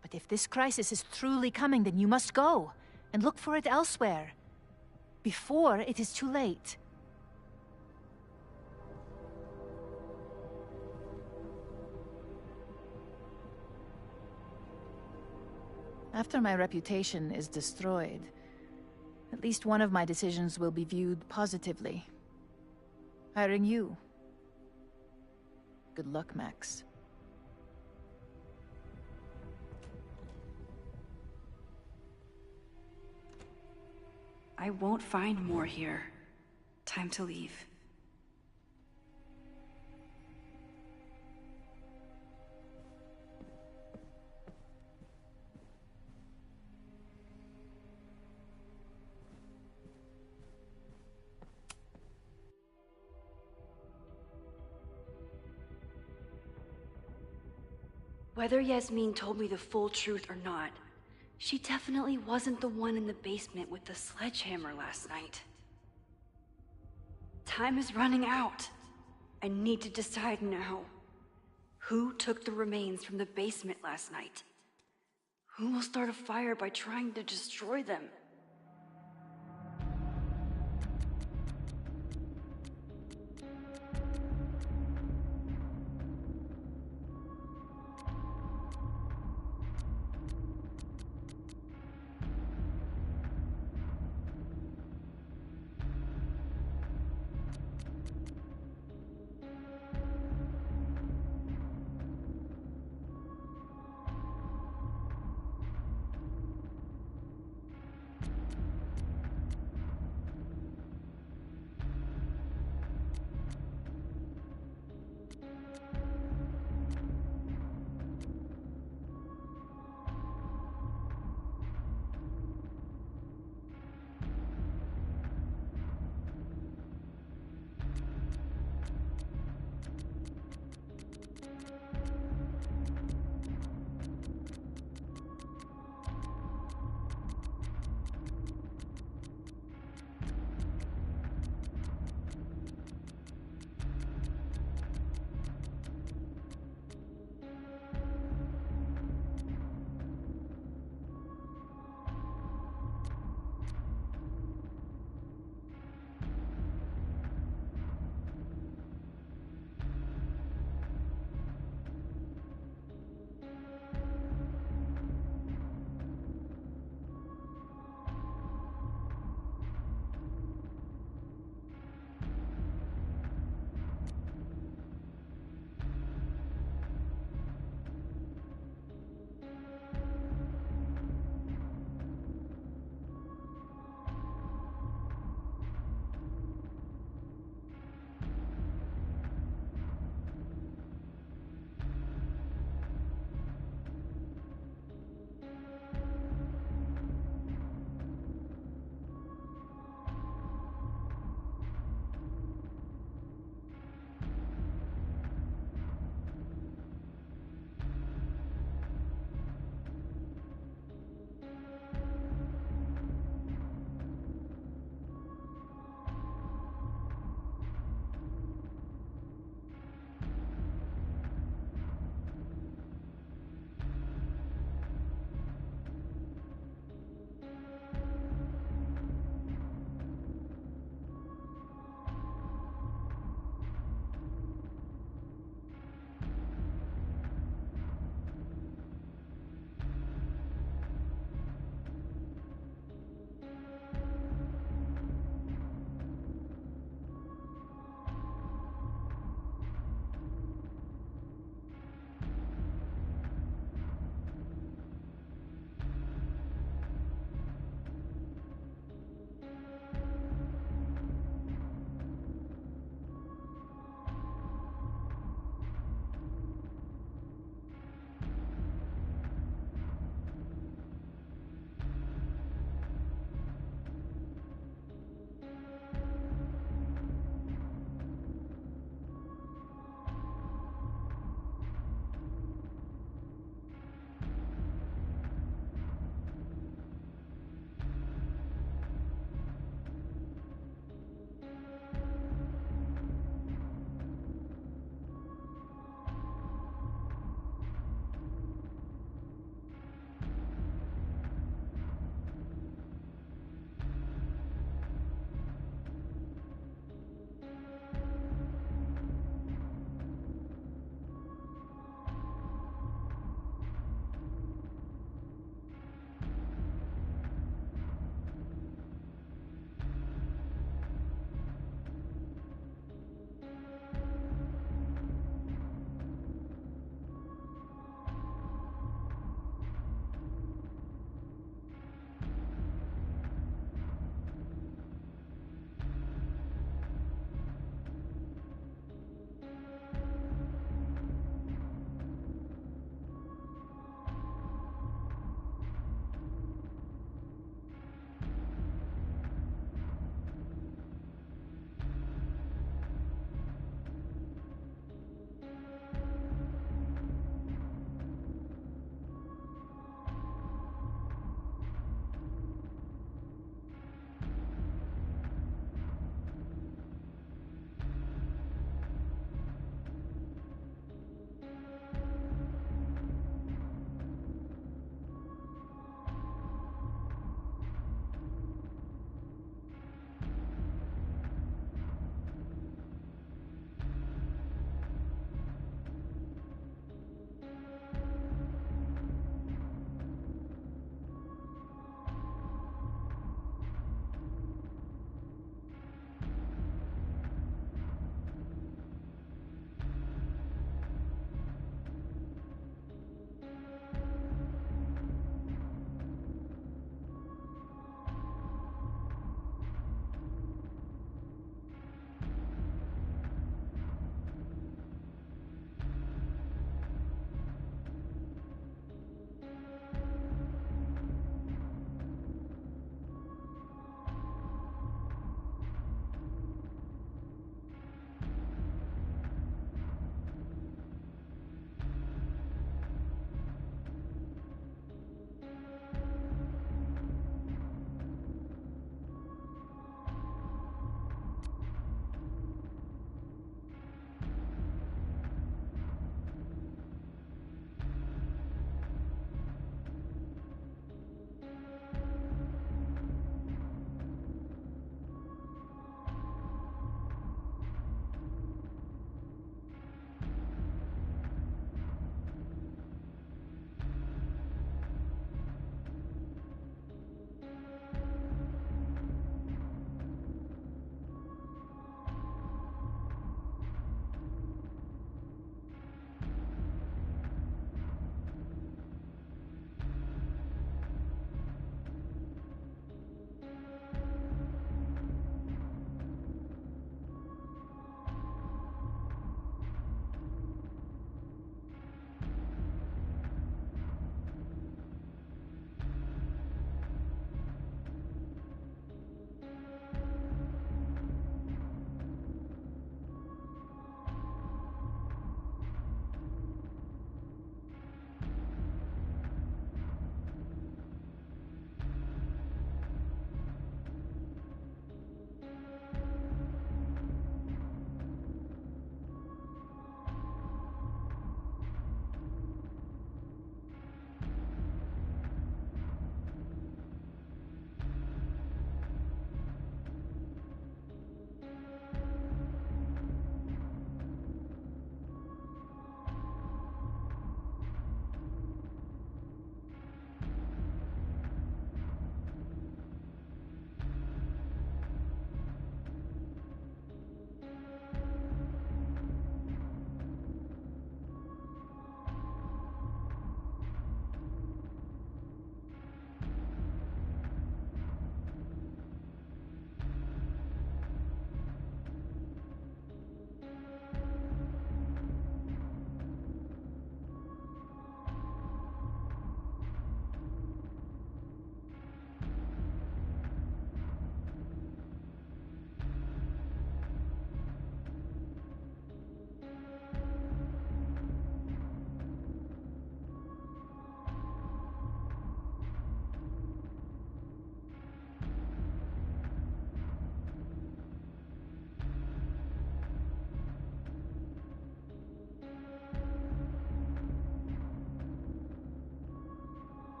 But if this crisis is truly coming, then you must go, and look for it elsewhere. Before it is too late. After my reputation is destroyed, at least one of my decisions will be viewed positively. Hiring you. Good luck, Max. I won't find more here. Time to leave. Whether Yasmin told me the full truth or not, she definitely wasn't the one in the basement with the sledgehammer last night. Time is running out. I need to decide now. Who took the remains from the basement last night? Who will start a fire by trying to destroy them?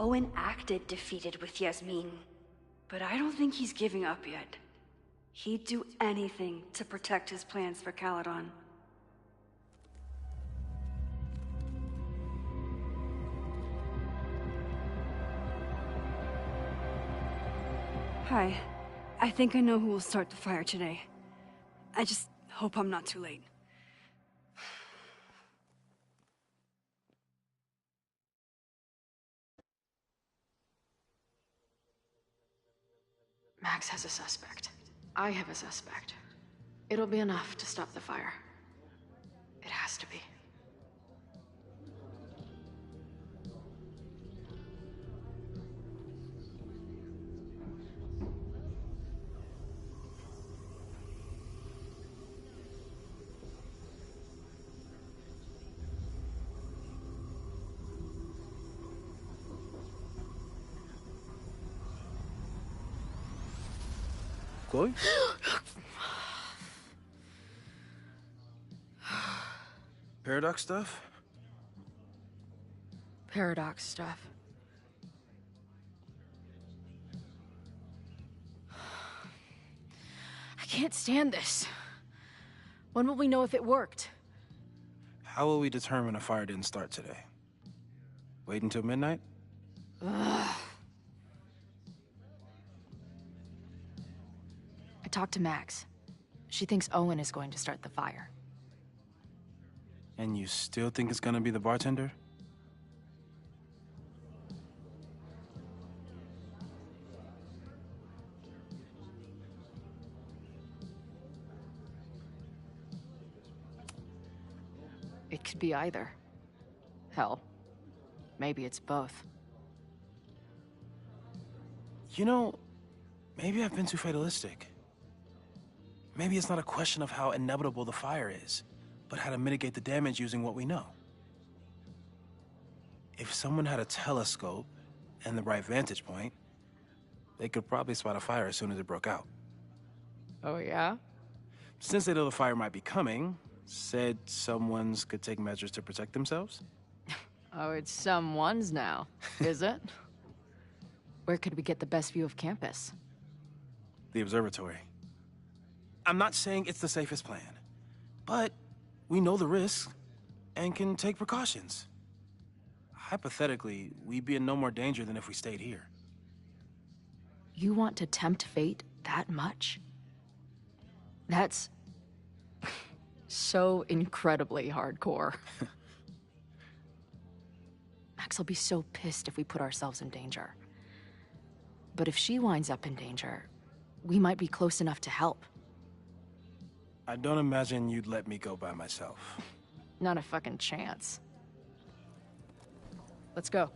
Owen acted defeated with Yasmin, but I don't think he's giving up yet. He'd do anything to protect his plans for Caledon. Hi. I think I know who will start the fire today. I just hope I'm not too late. Max has a suspect. I have a suspect. It'll be enough to stop the fire. It has to be. Chloe? Paradox stuff? Paradox stuff. I can't stand this. When will we know if it worked? How will we determine a fire didn't start today? Wait until midnight? Ugh. I talked to Max. She thinks Owen is going to start the fire. And you still think it's gonna be the bartender? It could be either. Hell, maybe it's both. You know, maybe I've been too fatalistic. Maybe it's not a question of how inevitable the fire is, but how to mitigate the damage using what we know. If someone had a telescope and the right vantage point, they could probably spot a fire as soon as it broke out. Oh, yeah? Since they know the fire might be coming, said someone's could take measures to protect themselves? Oh, it's someone's now, is it? Where could we get the best view of campus? The observatory. I'm not saying it's the safest plan, but we know the risks and can take precautions. Hypothetically, we'd be in no more danger than if we stayed here. You want to tempt fate that much? That's so incredibly hardcore. Max will be so pissed if we put ourselves in danger. But if she winds up in danger, we might be close enough to help. I don't imagine you'd let me go by myself. Not a fucking chance. Let's go.